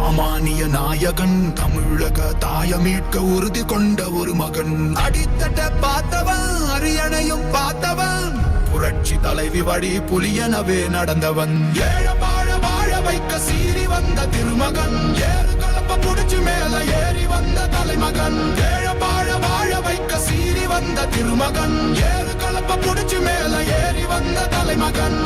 சாமானிய நாயகன், தமிழக தாய மீட்க உறுதி கொண்ட ஒரு மகன். அடித்தட்ட பார்த்தவன், அரியணையும் பார்த்தவன், புரட்சி தலைவி வழி புலியனவே நடந்தவன். ஏழ வாழ வாழ வைக்க சீறி வந்த திருமகன், ஏறு கலப்ப புடிச்சு மேல ஏறி வந்த தலைமகன். ஏழ வாழ வாழ வைக்க சீறி வந்த திருமகன், ஏறு கலப்ப புடிச்சு மேல ஏறி வந்த தலைமகன்.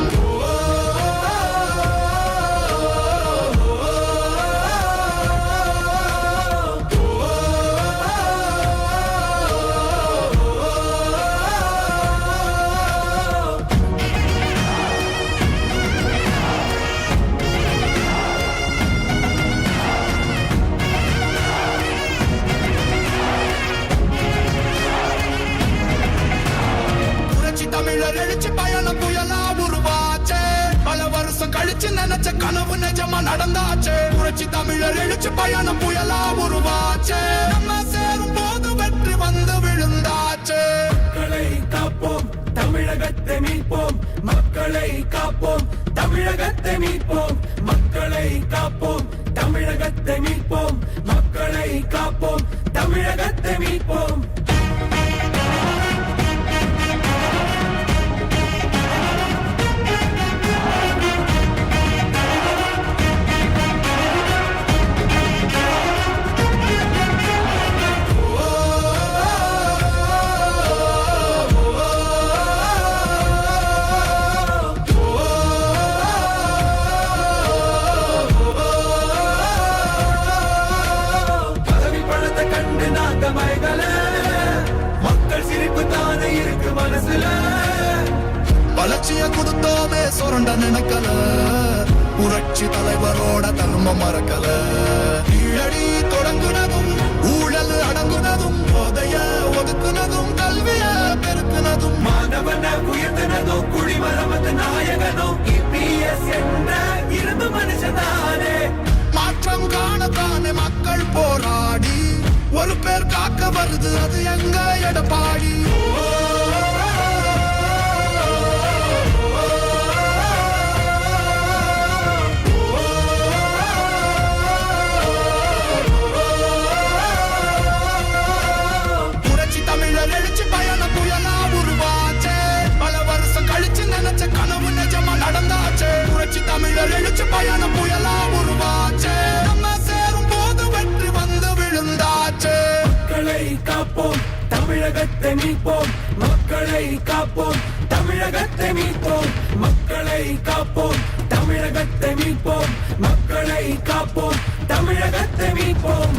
தமிழர் எழுச்சி பயணம் புயலா உருவாச்சே, பல வருஷம் கழிச்சு நினைச்ச கனவு நிஜமா நடந்தாச்சே. புரட்சி தமிழர் எழுச்சி பயணம் புயலா உருவாச்சே, நம்ம சேரும் போது வெற்றி வந்து விழுந்தாச்சே. மக்களை காப்போம், தமிழகத்தை மீட்போம். மக்களை காப்போம், தமிழகத்தை மீட்போம். மக்களை காப்போம், தமிழகத்தை மீட்போம். மக்களை காப்போம், தமிழகத்தை மீட்போம். மக்கள் சிரிப்பு தானே இருக்கு மனசுல. வளர்ச்சிய கொடுத்தோமே சுரண்ட நினைக்கல, புரட்சி தலைவரோட தர்மம் மறக்கல. கீழடி தொடங்குனதும் ஊழல் அடங்குனதும், போதைய ஒதுக்குனதும் கல்விய பெருக்குனதும், மாணவன உயர்த்தினதும் குடிமரமத்து நாயகனும் இபிஎஸ் என்ற இருந்து மனுஷனானே. மாற்றம் காணத்தானே மக்கள் போராடி ஒரு பேர் காக்க வருது, அது எங்க எடப்பாடி. புரட்சி தமிழர் எழுச்சி பயணம் புயலா உருவாச்சே, பல வருஷம் கழிச்சு நினைச்ச கனவு நிஜமா நடந்தாச்சே. புரட்சி தமிழர் எழுச்சி பயணம் புயலா உருவாச்சே, நம்ம சேரும் போது வெற்றி வந்து விழுந்தாச்சே. மக்களை காப்போம், தமிழகத்தை மீட்போம். மக்களை காப்போம், தமிழகத்தை மீட்போம். மக்களை காப்போம், தமிழகத்தை மீட்போம். மக்களை காப்போம், தமிழகத்தை மீட்போம்.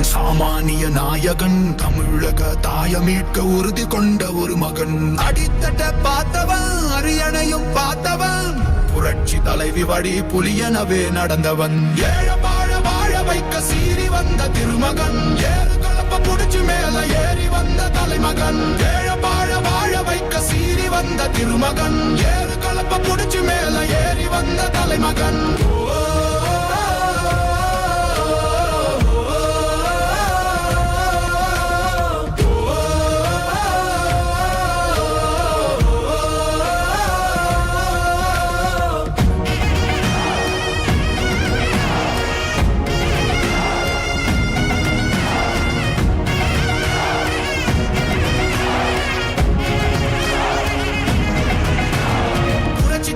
சாமானிய நாயகன் தமிழக தாய மீட்க உறுதி கொண்ட ஒரு மகன் அடித்தட்ட பார்த்தவன் அரியணையும் பார்த்தவன் புரட்சி தலைவி வழி புலியனவே நடந்தவன் ஏழ வாழ வைக்க சீறி வந்த திருமகன் ஏறு கலப்ப புடிச்சு மேல ஏறி வந்த தலைமகன் ஏழ வாழ வைக்க சீறி வந்த திருமகன் ஏறு கலப்ப புடிச்சு மேல ஏறி வந்த தலைமகன்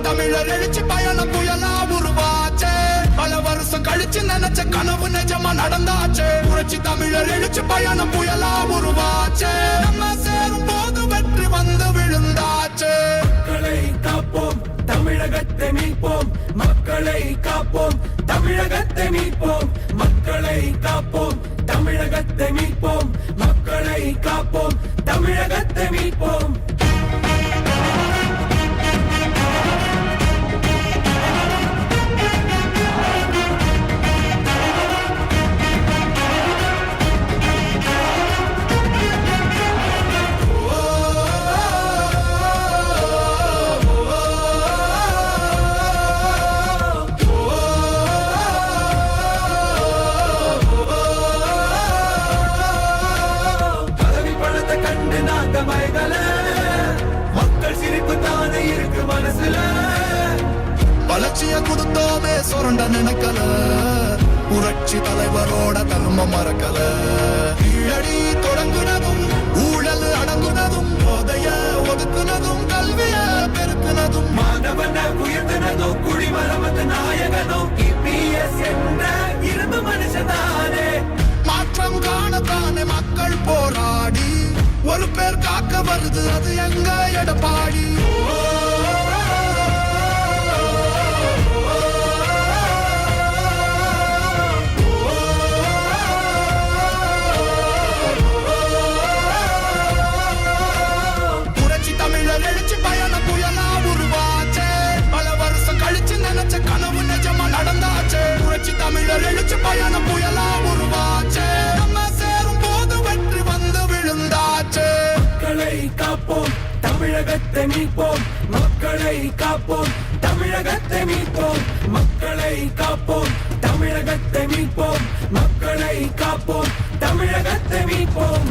தமிழர் எழுச்சி பயணம் புயலா உருவாச்சே பல வருஷம் கழிச்சு நினைச்ச கனவு நிஜமா நடந்தாச்சே புரட்சி தமிழர் எழுச்சி பயணம் புயலா உருவாச்சே நம்ம சேரும் போது வெற்றி வந்து விழுந்தாச்சே மக்களை காப்போம் தமிழகத்தை மீட்போம் மக்களை காப்போம் தமிழகத்தை மீட்போம் மக்களை காப்போம் தமிழகத்தை மீட்போம் மக்களை காப்போம் தமிழகத்தை மீட்போம் மக்கள் சிரிப்பு தானே இருக்கு மனசுல வளர்ச்சிய கொடுத்தோமே சுரண்ட நினைக்கல புரட்சி தலைவரோட தர்மம் மறக்கல கீழடி தொடங்குனதும் ஊழல் அடங்குனதும் போதைய ஒதுக்குனதும் கல்விய பெருக்குனதும் மாணவன உயர்த்தினதும் குடிமரமத்து நாயகனும் இபிஎஸ் என்ற இரும்பு மனுஷனானே மாற்றம் காணத்தானே மக்கள் போராடி ஒரு பேர் காக்க வருது அது எங்க எடப்பாடி புரட்சி தமிழர் எழுச்சி பயணம் புயலா உருவாச்சே பல வருஷம் கழிச்சு நினைச்ச கனவு நிஜமா நடந்தாச்சே புரட்சி தமிழர் எழுச்சி பயணம் புயலா உருவாச்சே நம்ம சேரும் போது வெற்றி வந்து விழுந்தாச்சே மக்களை காப்போம் தமிழகத்தை மீட்போம் மக்களை காப்போம் தமிழகத்தை மீட்போம் மக்களை காப்போம் தமிழகத்தை மீட்போம் மக்களை காப்போம் தமிழகத்தை மீட்போம்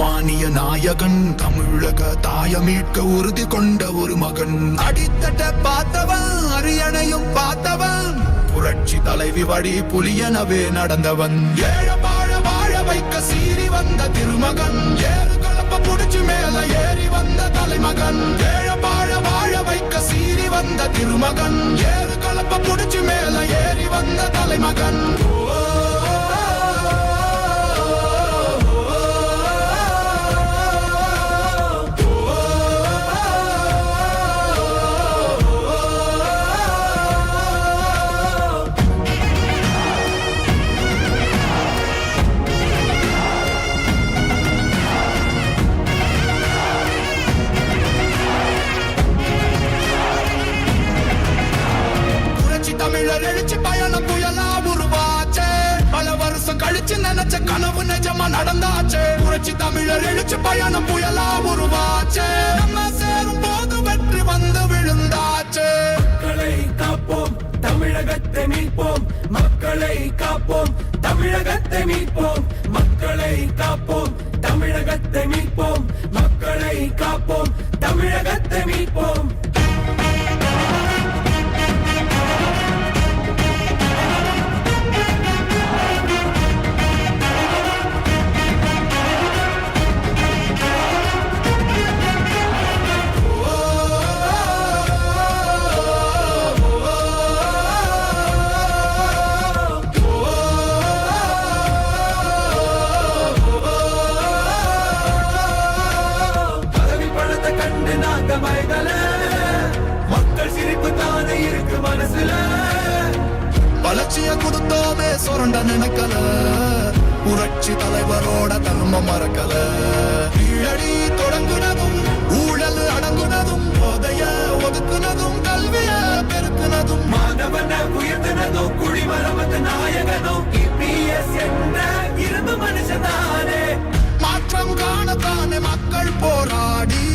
மானிய நாயகன் தமிழக தாய மீட்க உறுதி கொண்ட ஒரு மகன் அடித்தட்ட பார்த்தவன் அரியணையும் பார்த்தவன் புரட்சி தலைவி வழி புலியனவே நடந்தவன் ஏழ வாழ வாழ வைக்க சீறி வந்த திருமகன் ஏறு கலப்ப புடிச்சு மேல ஏறி வந்த தலைமகன் ஏழ வாழ வாழ வைக்க சீறி வந்த திருமகன் ஏறு கலப்ப புடிச்சு மேல ஏறி வந்த தலைமகன் தமிழர் எழுச்சி பயணம் புயலா உருவாச்சே பல வருஷம் கழிச்சு நினைச்ச கனவு நிஜமா நடந்தாச்சே புரட்சி தமிழர் எழுச்சி பயணம் புயலா உருவாச்சே நம்ம சேரும் போது வெற்றி வந்து விழுந்தாச்சே மக்களை காப்போம் தமிழகத்தை மீட்போம் மக்களை காப்போம் தமிழகத்தை மீட்போம் மக்களை காப்போம் தமிழகத்தை மீட்போம் மக்களை காப்போம் தமிழகத்தை மீட்போம் மக்கள் சிரிப்பு தானே இருக்கு மனசுல வளர்ச்சிய கொடுத்தோமே சுரண்ட நினைக்கல புரட்சி தலைவரோட தர்மம் மறக்கல கீழடி தொடங்குனதும் ஊழல் அடங்குனதும் போதைய ஒதுக்குனதும் கல்விய பெருக்குனதும் மாணவன உயர்த்தினதும் குடிமரமத்து நாயகனும் இபிஎஸ் என்ற இரும்பு மனுஷனானே மாற்றம் காணத்தானே மக்கள் போராடி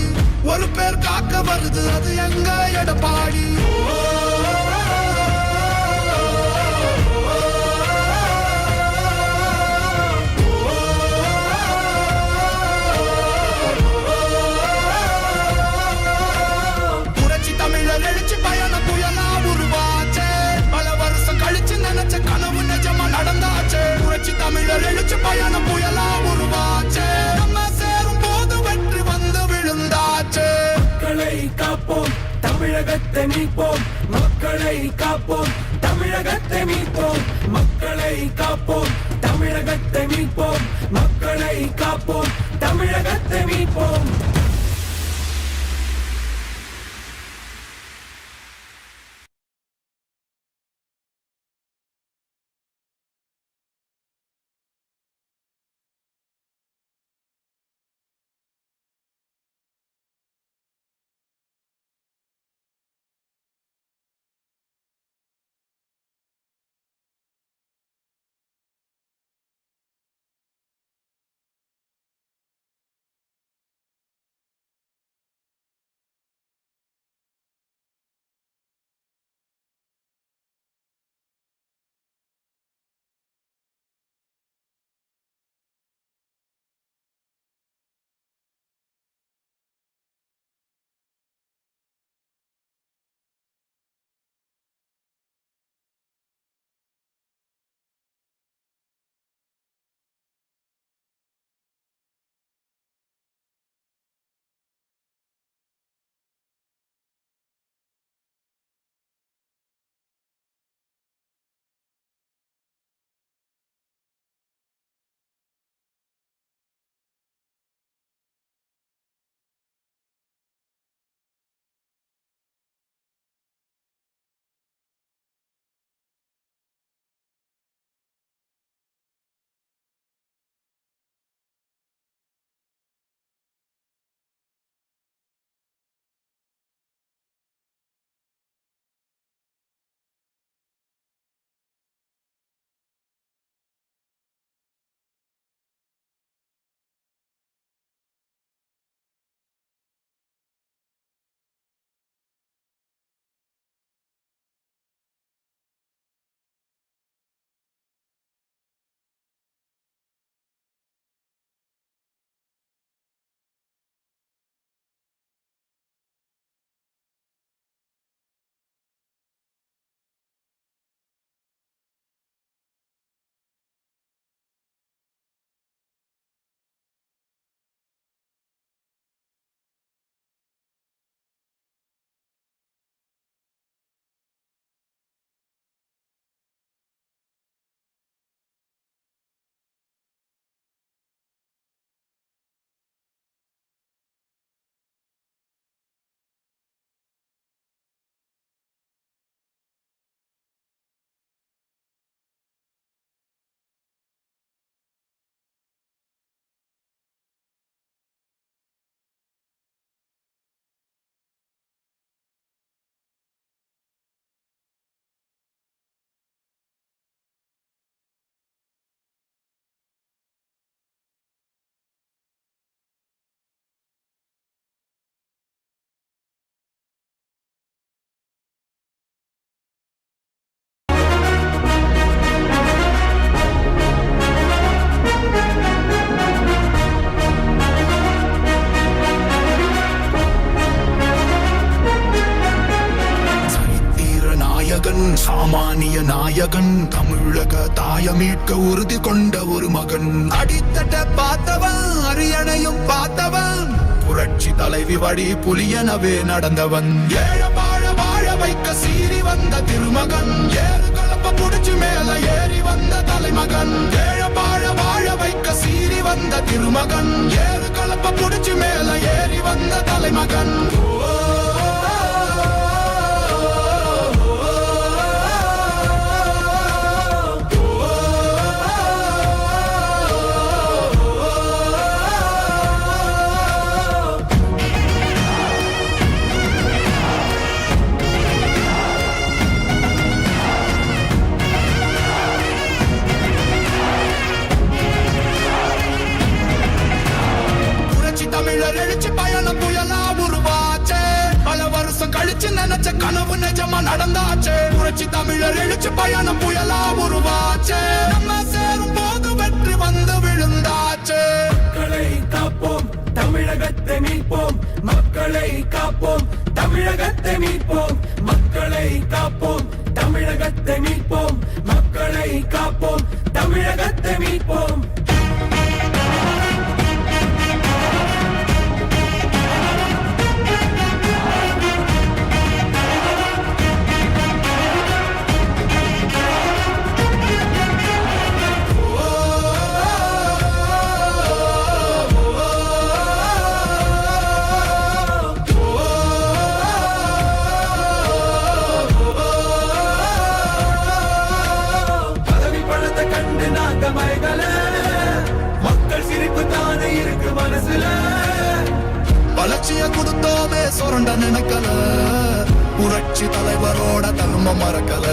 ஒரு பேர் காக்க வருது அது எங்க எடப்பாடி புரட்சி தமிழர் எழுச்சி பயணம் புயலா உருவாச்சே பல வருஷம் கழிச்சு நினைச்ச கனவு நிஜமா நடந்தாச்சே புரட்சி தமிழர் எழுச்சி பயணம் புயலா உருவாச்சே நம்ம சேரும் போது வெற்றி வந்து விழுந்தாச்சே மக்களை காப்போம் தமிழகத்தை மீட்போம் மக்களை காப்போம் தமிழகத்தை மீட்போம் மக்களை காப்போம் தமிழகத்தை மீட்போம் மக்களை காப்போம் தமிழகத்தை மீட்போம் சாமானிய நாயகன் தமிழக தாய மீட்க உறுதி கொண்ட ஒரு மகன். அடித்தட்ட பார்த்தவன் அரியணையும் பார்த்தவன், புரட்சி தலைவி வழி புலியனவே நடந்தவன். ஏழ வாழ வாழ வைக்க சீறி வந்த திருமகன், ஏறு கலப்ப புடிச்சு மேல ஏறி வந்த தலைமகன். ஏழ வாழ வாழ வைக்க சீறி வந்த திருமகன், ஏறு கலப்ப புடிச்சு மேல ஏறி வந்த தலைமகன். தமிழர் எழுச்சி பயணம் புயலா உருவாச்சே, பல வருஷம் கழிச்சு நினைச்ச கனவு நிஜமா நடந்தாச்சே. புரட்சி தமிழர் எழுச்சி பயணம் புயலா உருவாச்சே, நம்ம சேரும் போது வெற்றி வந்து விழுந்தாச்சே. மக்களை காப்போம், தமிழகத்தை மீட்போம். மக்களை காப்போம், தமிழகத்தை மீட்போம். மக்களை காப்போம், தமிழகத்தை மீட்போம். மக்களை காப்போம், தமிழகத்தை மீட்போம். மக்கள் சிரிப்பு தானே இருக்கு மனசுல. வளர்ச்சிய கொடுத்தோமே சுரண்ட நினைக்கல, புரட்சி தலைவரோட தர்மம் மறக்கல.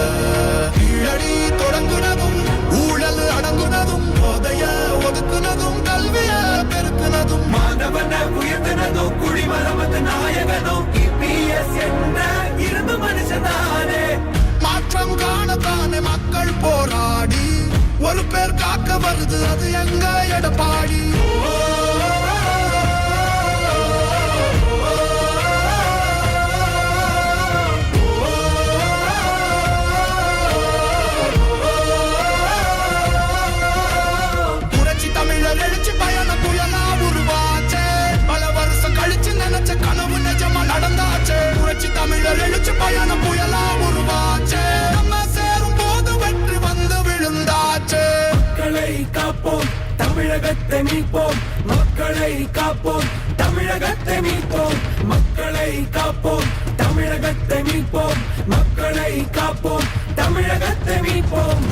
கீழடி தொடங்குனதும் ஊழல் அடங்குனதும், போதைய ஒதுக்குனதும் கல்விய பெருக்குனதும், மாணவனை உயர்த்தினதும் குடிமரமத்து நாயகனும் EPS என்ற இரும்பு மனுஷனானே. மாற்றம் காணத்தானே மக்கள் போராடி, ஒரு பேர் காக்க வருது அது எங்க எடப்பாடி. புரட்சி தமிழர் எழுச்சி பயணம் புயலா உருவாச்சே, பல வருஷம் கழிச்சு நினைச்ச கனவு நிஜமா நடந்தாச்சே. புரட்சி தமிழர் எழுச்சி பயணம் புயலா உருவாச்சே, நம்ம சேரும் போது வெற்றி வந்து விழுந்தாச்சே. மக்களை காப்போம், தமிழகத்தை மீட்போம். மக்களை காப்போம், தமிழகத்தை மீட்போம். மக்களை காப்போம், தமிழகத்தை மீட்போம். மக்களை காப்போம், தமிழகத்தை மீட்போம்.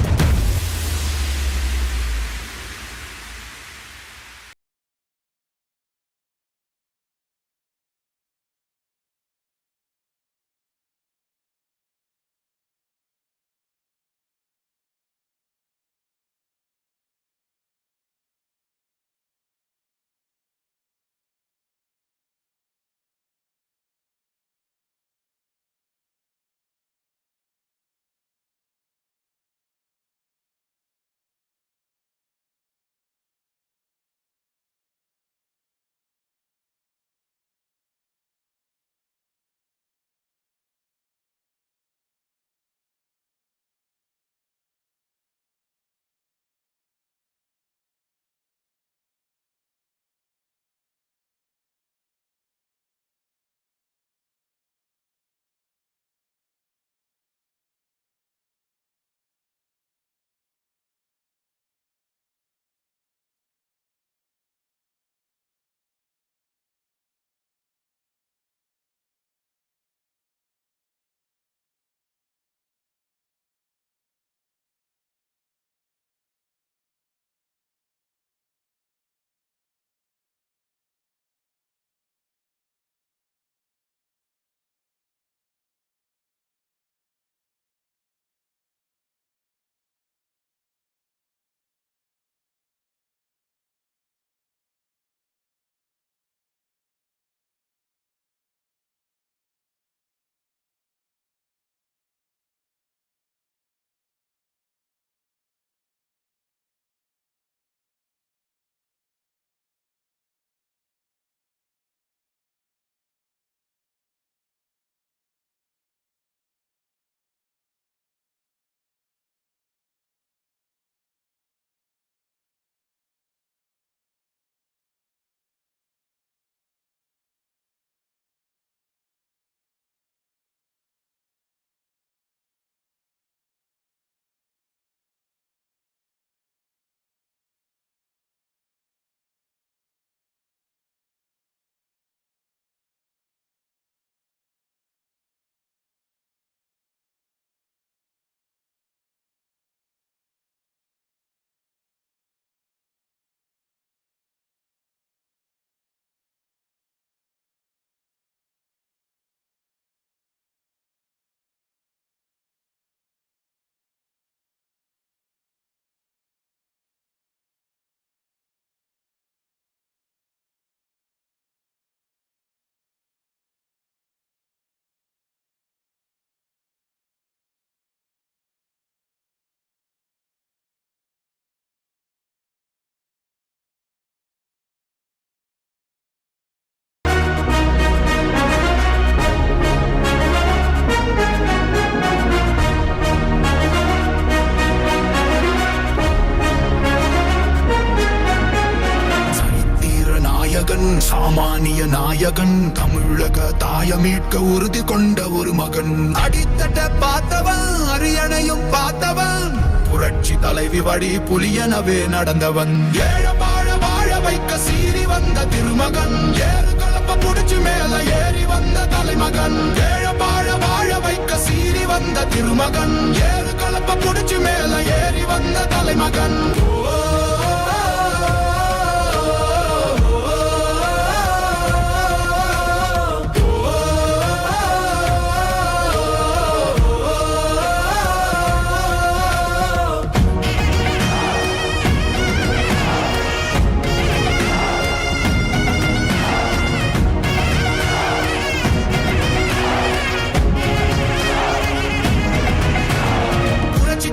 நாயகன் தமிழக தாய மீட்க உறுதி கொண்ட ஒரு மகன். அடித்தட்ட பார்த்தவன் அரியணையும் பார்த்தவன், புரட்சி தலைவி வழி புலியனவே நடந்தவன். ஏழ வாழ வாழ வைக்க சீறி வந்த திருமகன், ஏறு கலப்ப புடிச்சு மேல ஏறி வந்த தலைமகன். ஏழ வாழ வாழ வைக்க சீறி வந்த திருமகன், ஏறு கலப்ப புடிச்சு மேல ஏறி வந்த தலைமகன்.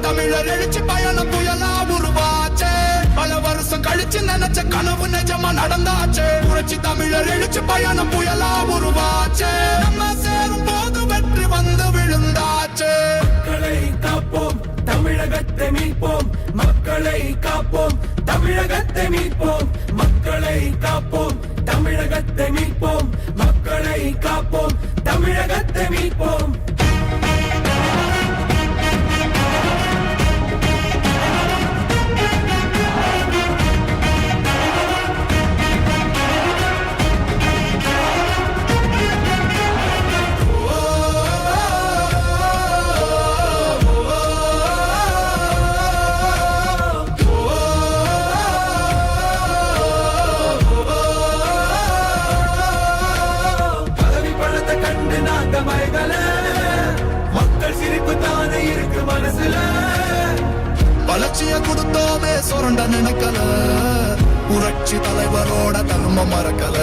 தமிழர் எழுச்சி பயணம் புயலா உருவாச்சே, பல வருஷம் கழிச்சு நினைச்ச கனவு நிஜமா நடந்தாச்சே. புரட்சி தமிழர் எழுச்சி பயணம் புயலா உருவாச்சே, நம்ம சேரும் போது வெற்றி வந்து விழுந்தாச்சே. மக்களை காப்போம், தமிழகத்தை மீட்போம். மக்களை காப்போம், தமிழகத்தை மீட்போம். மக்களை காப்போம், தமிழகத்தை மீட்போம். மக்களை காப்போம், தமிழகத்தை மீட்போம். மக்கள் சிரிப்பு தானே இருக்கு மனசுல. வளர்ச்சிய கொடுத்தோமே சுரண்ட நினைக்கல, புரட்சி தலைவரோட தர்மம் மறக்கல.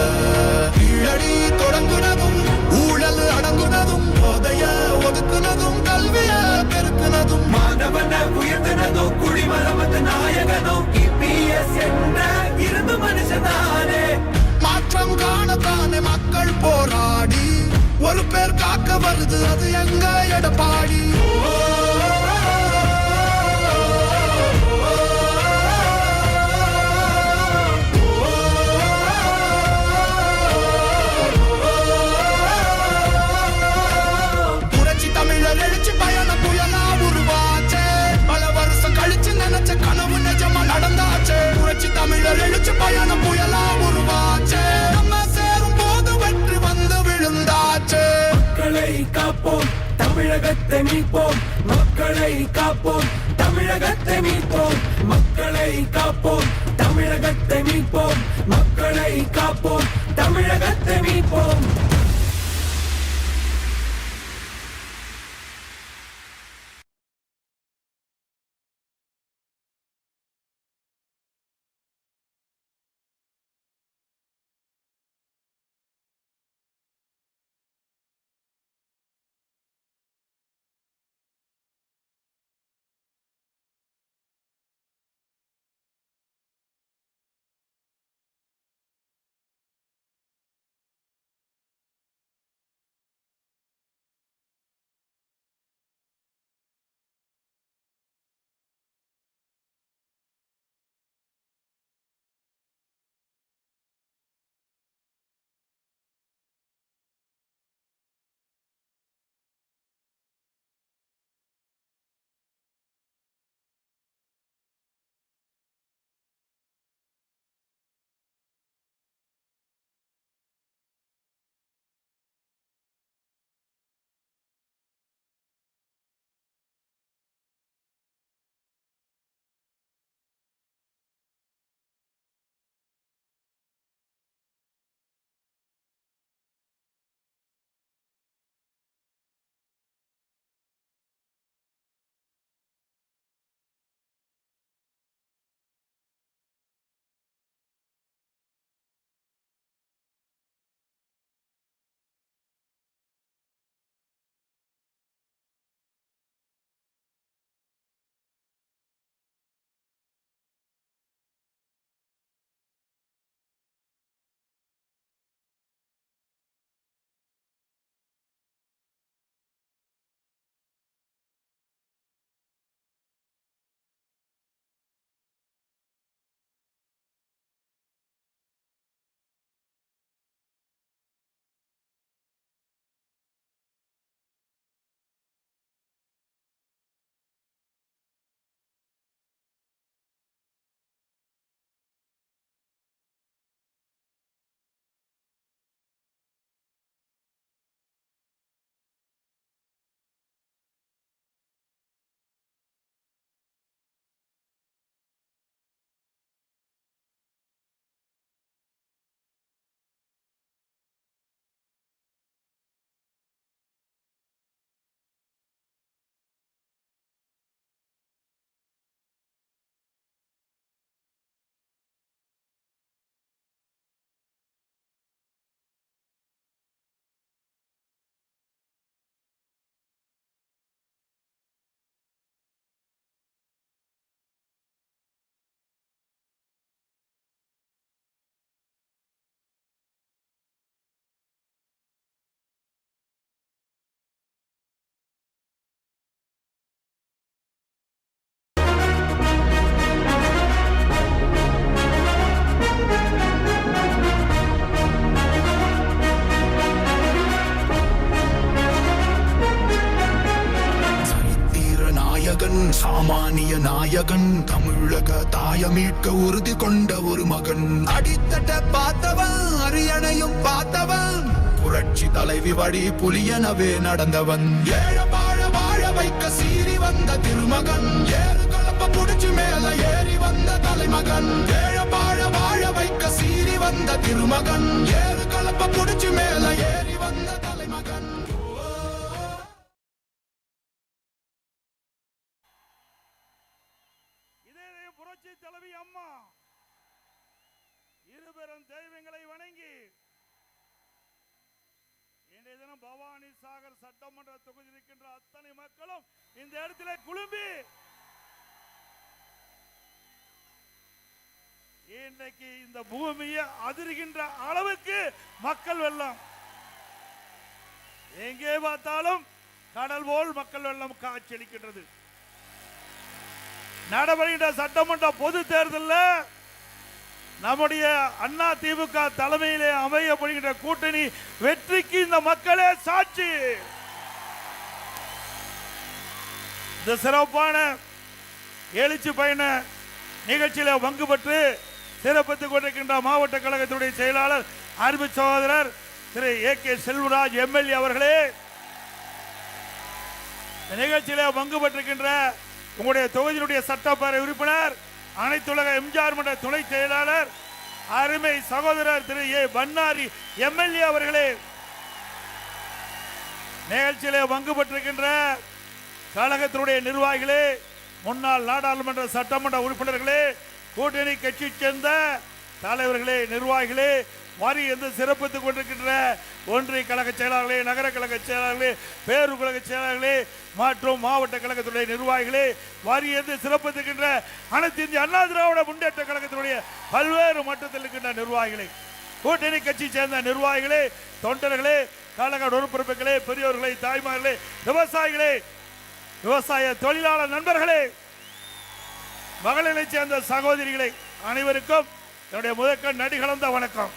கீழடி தொடங்குனதும் ஊழல் அடங்குனதும், போதைய ஒதுக்குனதும் கல்விய பெருக்குனதும், மாணவன உயர்த்தினதும் குடிமரமத்து நாயகனும் EPS என்ற இருந்து மனுஷனானே. மாற்றம் காணத்தானே மக்கள் போராடி, ஒரு பேர் காக்க வருது அது எங்க எடப்பாடி. புரட்சி தமிழர் எழுச்சி பயணம் புயலா உருவாச்சே, பல வருஷம் கழிச்சு நினைச்ச கனவு நிஜமா நடந்தாச்சே. புரட்சி தமிழர் எழுச்சி பயணம் புயலா உருவாச்சே, நம்ம சேரும் போது வெற்றி வந்து விழுந்தாச்சே. மக்களை காப்போம், தமிழகத்தை மீட்போம். மக்களை காப்போம், தமிழகத்தை மீட்போம். மக்களை காப்போம், தமிழகத்தை மீட்போம். மக்களை காப்போம், தமிழகத்தை மீட்போம். சாமானிய நாயகன் தமிழக தாயமீட்க உறுதி கொண்ட ஒரு மகன் அடித்தட்ட பார்த்தவன் அரியணையும் பார்த்தவன் புரட்சி தலைவி வழி புலியனவே நடந்தவன் ஏழ வாழ வைக்க சீறி வந்த திருமகன் ஏறு கலப்ப புடிச்சு மேல ஏறி வந்த தலைமகன் ஏழ வாழ வைக்க சீறி வந்த திருமகன் ஏறு கலப்ப புடிச்சு மேல ஏறி வந்த தலைமகன். புரட்சி தலைவி அம்மா இருபெரும் தெய்வங்களை வணங்கி இன்றைய தினம் பவானி சாகர் சட்டமன்ற தொகுதி இருக்கின்ற அத்தனை மக்களும் இந்த இடத்திலே குழும்பி இன்றைக்கு இந்த பூமியை அதிர்கின்ற அளவுக்கு மக்கள் வெள்ளம், எங்கே பார்த்தாலும் கடல் போல் மக்கள் வெள்ளம் காட்சியளிக்கின்றது. நடைபெறுகின்ற சட்டமன்ற பொது தேர்தலில் நம்முடைய அண்ணா திமுக தலைமையிலே அமையப்படுகின்ற கூட்டணி வெற்றிக்கு இந்த மக்களே சாட்சி. இந்த சிறப்பான எழுச்சி பயண நிகழ்ச்சியில பங்கு பெற்று சிறப்பித்துக் கொண்டிருக்கின்ற மாவட்ட கழகத்துடைய செயலாளர் அன்பு சகோதரர் திரு AK செல்வராஜ் MLA அவர்களே, நிகழ்ச்சியில பங்கு பெற்றிருக்கின்ற உங்களுடைய தொகுதியினுடைய சட்டப்பேரவை உறுப்பினர், அனைத்துலக எம்ஜிஆர் மன்ற துணை செயலாளர் அருமை சகோதரர் திரு A பன்னாரி MLA அவர்களே, நிகழ்ச்சியிலே பங்கு பெற்றிருக்கின்ற கழகத்தினுடைய நிர்வாகிகளே, முன்னாள் நாடாளுமன்ற சட்டமன்ற உறுப்பினர்களே, கூட்டணி கட்சியை சேர்ந்த தலைவர்களே, நிர்வாகிகளே, வரி என்று சிறப்பித்துக் கொண்டிருக்கின்ற ஒன்றிய கழக செயலாளர்களே, நகர கழக செயலாளர்களே, பேரூர் கழக செயலாளர்களே மற்றும் மாவட்ட கழகத்துடைய நிர்வாகிகளே, வரி என்று சிறப்பித்துக்கின்ற அனைத்து இந்திய அண்ணா திராவிட முன்னேற்ற கழகத்தினுடைய பல்வேறு மட்டத்தில் இருக்கின்ற நிர்வாகிகளே, கூட்டணி கட்சியை சேர்ந்த நிர்வாகிகளே, தொண்டர்களே, கழக உறுப்பினர்களே, பெரியோர்களே, தாய்மார்களே, விவசாயிகளே, விவசாய தொழிலாளர் நண்பர்களே, மகளிரை சேர்ந்த சகோதரிகளை அனைவருக்கும் என்னுடைய முதற்கண் நடி கலந்த வணக்கம்.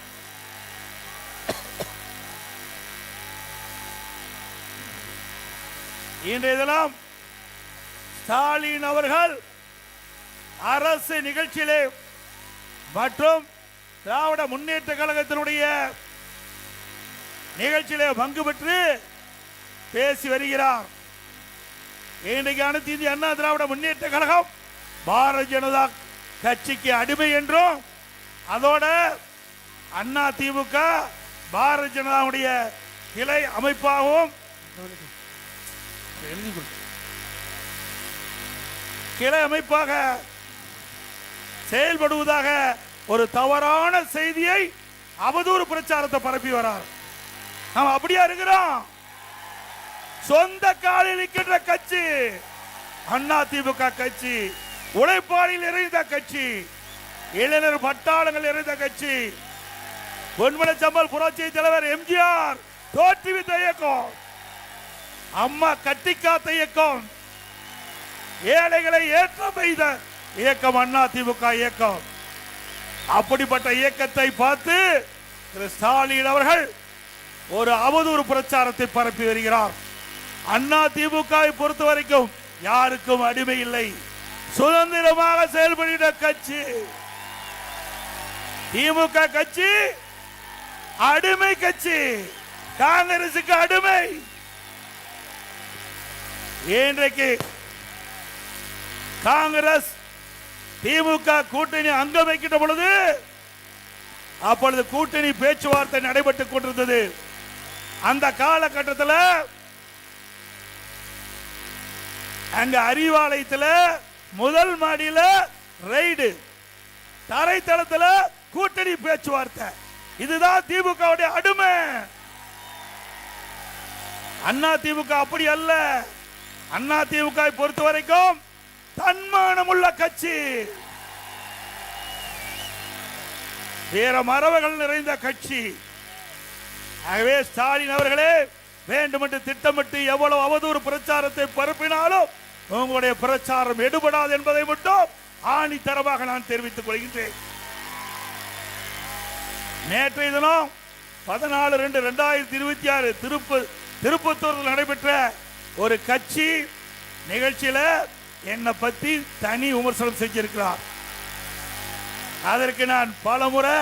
இன்றைய தினம் ஸ்டாலின் அவர்கள் அரசு நிகழ்ச்சியிலே மற்றும் திராவிட முன்னேற்ற கழகத்தினுடைய நிகழ்ச்சியிலே பங்கு பெற்று பேசி வருகிறார். இன்றைக்கு அனைத்து இந்திய அண்ணா திராவிட முன்னேற்ற கழகம் பாரதிய ஜனதா கட்சிக்கு அடிமை என்றும், அதோட அண்ணா திமுக பாரதிய ஜனதாவுடைய கிளை அமைப்பாகவும் கிளை அமைப்பாக செயல்படுவதாக ஒரு தவறான செய்தியை அவதூறு பிரச்சாரத்தை பரப்பி வரார். நாம் அப்படியா இருக்கிறோம்? சொந்த காலில் இருக்கின்ற கட்சி அண்ணா திமுக கட்சி, உழைப்பாளில் இறைந்த கட்சி, இளைஞர் பட்டாளங்கள் இறைந்த கட்சி, பொன்மன சம்பல் புரட்சி தலைவர் எம்ஜிஆர் தோற்றுவித்த இயக்கம், அம்மா கட்டிக்காத்த இயக்கம், ஏழைகளை ஏற்ற பெய்த இயக்கம் அண்ணா திமுக இயக்கம். அப்படிப்பட்ட இயக்கத்தை பார்த்து திரு ஸ்டாலின் அவர்கள் ஒரு அவதூறு பிரச்சாரத்தை பரப்பி வருகிறார். அண்ணா திமுகவை பொறுத்த வரைக்கும் யாருக்கும் அடிமை இல்லை, சுதந்திரமாக செயல்படுகிற கட்சி. திமுக கட்சி அடிமை கட்சி, காங்கிரசுக்கு அடிமை. இன்றைக்கு காங்கிரஸ் திமுக கூட்டணி அங்கம் வைக்கின்ற பொழுது அப்பொழுது கூட்டணி பேச்சுவார்த்தை நடைபெற்றுக் கொண்டிருந்தது. அந்த காலகட்டத்தில் அங்க அறிவாலயத்தில் முதல் மாடியில ரைடு, தரைத்தளத்தில் கூட்டணி பேச்சுவார்த்தை. இதுதான் திமுக அடிமை. அண்ணா திமுக அப்படி அல்ல. அண்ணா திமுக பொறுத்த வரைக்கும் தன்மானம் உள்ள கட்சி, வீர மரபுகள் நிறைந்த கட்சி. ஆகவே ஸ்டாலின் அவர்களே, வேண்டுமென்று திட்டமிட்டு எவ்வளவு அவதூறு பிரச்சாரத்தை பரப்பினாலும் உங்களுடைய பிரச்சாரம் எடுபடாது என்பதை மட்டும் ஆணித்தரமாக நான் தெரிவித்துக் கொள்கின்றேன். நேற்றைய தினம் 14/2/2026 திருப்பத்தூரில் நடைபெற்ற ஒரு கட்சி நிகழ்ச்சியில் என்னை பத்தி தனி விமர்சனம் செஞ்சிருக்கிறார். அதற்கு நான் பலமுறை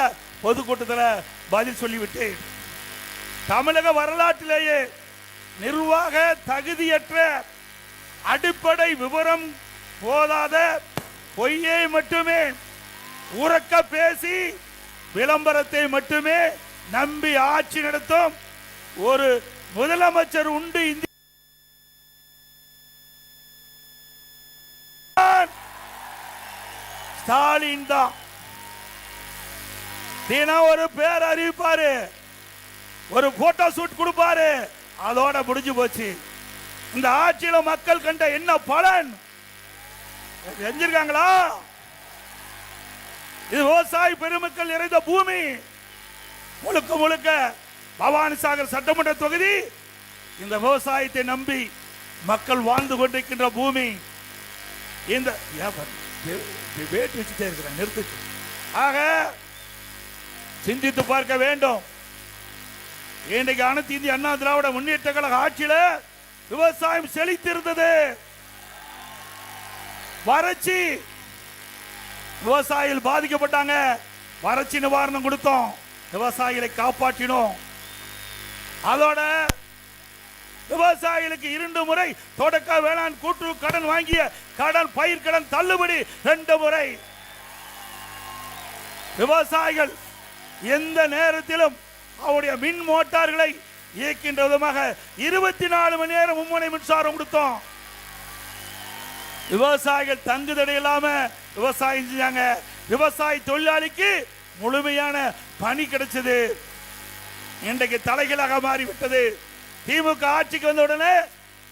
பொதுக்கூட்டத்தில் பதில் சொல்லிவிட்டேன். தமிழக வரலாற்றிலேயே நிர்வாக தகுதியற்ற, அடிப்படை விவரம் போதாத, பொய்யை மட்டுமே உறக்க பேசி விளம்பரத்தை மட்டுமே நம்பி ஆட்சி நடத்தும் ஒரு முதலமைச்சர் உண்டு இந்திய ஸ்டாலின் தான். தினம் ஒரு பேர் அறிவிப்பாரு, ஒரு போட்டோ ஷூட் கொடுப்பாரு, அதோட முடிஞ்சு போச்சு. இந்த ஆட்சியில மக்கள் கண்ட என்ன பலன் செஞ்சிருக்காங்களா? இது விவசாய பெருமக்கள் நிறைந்த பூமி. முழுக்க முழுக்க பவானிசாகர் சட்டமன்ற தொகுதி இந்த விவசாயத்தை நம்பி மக்கள் வாழ்ந்து கொண்டிருக்கின்ற பூமி. இந்த வச்சுட்டே இருக்கிறேன், நிறுத்து. ஆக சிந்தித்து பார்க்க வேண்டும். இன்றைக்கு அனைத்து இந்திய அண்ணா திராவிட முன்னேற்ற கழக ஆட்சியில விவசாயம் செழித்திருந்தது. வறட்சி, விவசாயிகள் பாதிக்கப்பட்டாங்க, வறட்சி நிவாரணம் கொடுத்தோம், விவசாயிகளை காப்பாற்றினோம். அதோட விவசாயிகளுக்கு 2 முறை தொடக்க வேளாண் கூட்டுறவு கடன் வாங்கிய கடன், பயிர் கடன் தள்ளுபடி 2 முறை. விவசாயிகள் எந்த நேரத்திலும் அவருடைய மின் மோட்டார்களை இயக்கின்ற விதமாக 24 மணி நேரம் மும்முனை மின்சாரம் கொடுத்தோம். விவசாயிகள் தங்குதடை இல்லாம விவசாயம் செஞ்சாங்க. விவசாய தொழிலாளிக்கு முழுமையான பணி கிடைச்சது. இன்றைக்கு தலைகளாக மாறிவிட்டது. திமுக ஆட்சிக்கு வந்த உடனே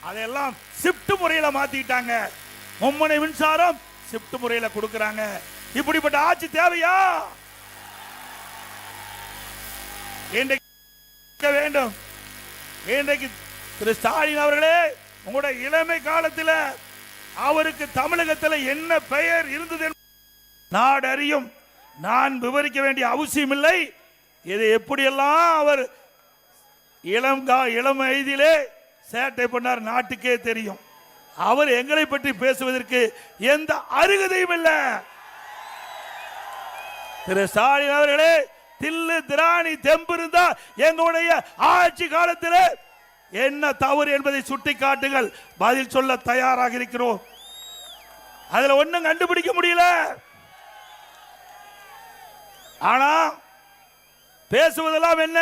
அதெல்லாம் ஷிப்ட் முறையில் மாத்திட்டாங்க. மும்முனை மின்சாரம் ஷிப்ட் முறையில் கொடுக்கறாங்க. இப்படிப்பட்ட ஆட்சி தேவையா? இன்றைக்கு வேண்டும். இன்றைக்கு திரு ஸ்டாலின் அவர்களே, உங்களுடைய இளமை காலத்தில் அவருக்கு தமிழகத்தில் என்ன பெயர் இருந்தது நாடு அறியும். நான் விவரிக்க வேண்டிய அவசியம் இல்லை. இது எப்படியெல்லாம் அவர் இளம் வயதிலே சேட்டை பண்ணார் நாட்டுக்கே தெரியும். அவர் எங்களை பற்றி பேசுவதற்கு எந்த அருகதையும் இல்லை. திரு ஸ்டாலின் அவர்களே, தில்லு திராணி தெம்பு இருந்தா எங்களுடைய ஆட்சி காலத்தில் என்ன தவறு என்பதை சுட்டி காட்டுங்கள், பதில் சொல்ல தயாராக இருக்கிறோம். அதுல ஒண்ணும் கண்டுபிடிக்க முடியல. ஆனா பேசுவதெல்லாம் என்ன?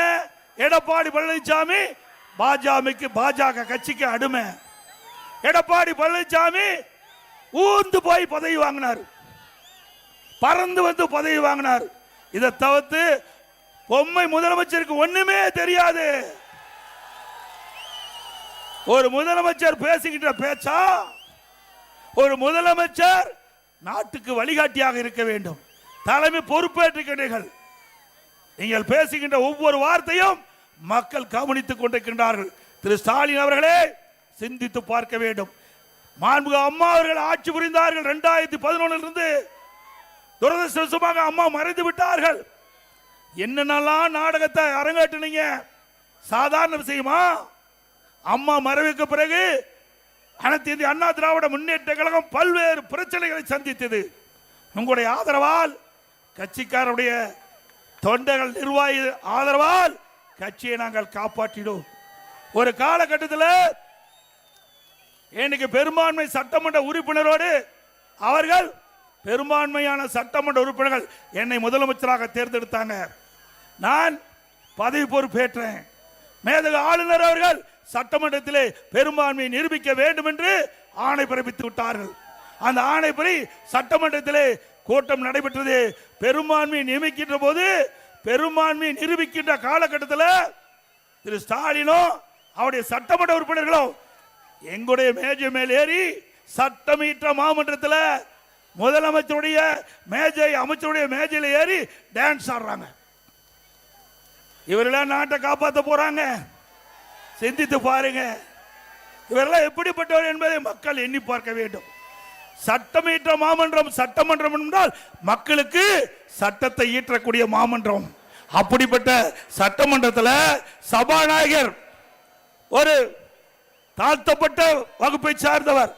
எடப்பாடி பழனிசாமி பாஜக கட்சிக்கு அடிமை. எடப்பாடி பழனிசாமி ஊர்ந்து போய் பதவி வாங்கினார், பறந்து வந்து பதவி வாங்கினார். இதை தவிர்த்து பொம்மை முதலமைச்சருக்கு ஒண்ணுமே தெரியாது. ஒரு முதலமைச்சர் பேசுகின்ற பேச்சா? ஒரு முதலமைச்சர் நாட்டுக்கு வழிகாட்டியாக இருக்க வேண்டும். தலைமை பொறுப்பேற்றுகிறீர்கள். நீங்கள் பேசுகின்ற ஒவ்வொரு வார்த்தையும் மக்கள் கவனித்துக் கொண்டிருக்கின்றார்கள். திரு ஸ்டாலின் அவர்களே, சிந்தித்து பார்க்க வேண்டும். மாண்புமிகு அம்மா அவர்கள் ஆட்சி புரிந்தார்கள் 2011 இருந்து. துரதிருஷ்டவசமாக அம்மா மறைந்து விட்டார்கள். என்னென்னலாம் நாடகத்தை அரங்கேற்றினீங்க, சாதாரண விஷயமா? அம்மா மறைவுக்கு பிறகு அனைத்து இந்திய அண்ணா திராவிட முன்னேற்ற கழகம் பல்வேறு பிரச்சனைகளை சந்தித்தது. உங்களுடைய ஆதரவால், கட்சிக்காரருடைய தொண்டர்கள் நிர்வாகி ஆதரவால் கட்சியை நாங்கள் காப்பாற்றினோம். ஒரு காலகட்டத்தில் இன்னைக்கு பெரும்பான்மை சட்டமன்ற உறுப்பினரோடு அவர்கள் பெரும்பான்மையான சட்டமன்ற உறுப்பினர்கள் என்னை முதலமைச்சராக தேர்ந்தெடுத்தாங்க. நான் பதவி பொறுப்பேற்றேன். மேதகு ஆளுநர் அவர்கள் சட்டமன்றத்திலே பெரும்பான்மையை நிரூபிக்க வேண்டும் என்று ஆணை பிறப்பித்து விட்டார்கள். அந்த ஆணைப்படி சட்டமன்றத்திலே கூட்டம் நடைபெற்றது. பெரும்பான்மையை நியமிக்கின்ற போது, பெரும்பான்மையை நிரூபிக்கின்ற காலகட்டத்தில் திரு ஸ்டாலினும் அவருடைய சட்டமன்ற உறுப்பினர்களும் எங்களுடைய மேஜை மேல் ஏறி சட்டமீற்ற மாமன்றத்தில் முதலமைச்சருடைய மேஜை, அமைச்சருடைய மேஜையில் ஏறி டான்ஸ் ஆடுறாங்க. இவரெல்லாம் நாட்டை காப்பாற்ற போறாங்க. சிந்தித்து பாருங்க, இவரெல்லாம் எப்படிப்பட்டவர் என்பதை மக்கள் எண்ணி பார்க்க வேண்டும். சட்டமீற்ற மாமன்றம், சட்டமன்றம் என்றால் மக்களுக்கு சட்டத்தை இயற்றக்கூடிய மாமன்றம். அப்படிப்பட்ட சட்டமன்றத்தில் சபாநாயகர் ஒரு தாழ்த்தப்பட்ட வகுப்பை சார்ந்தவர்.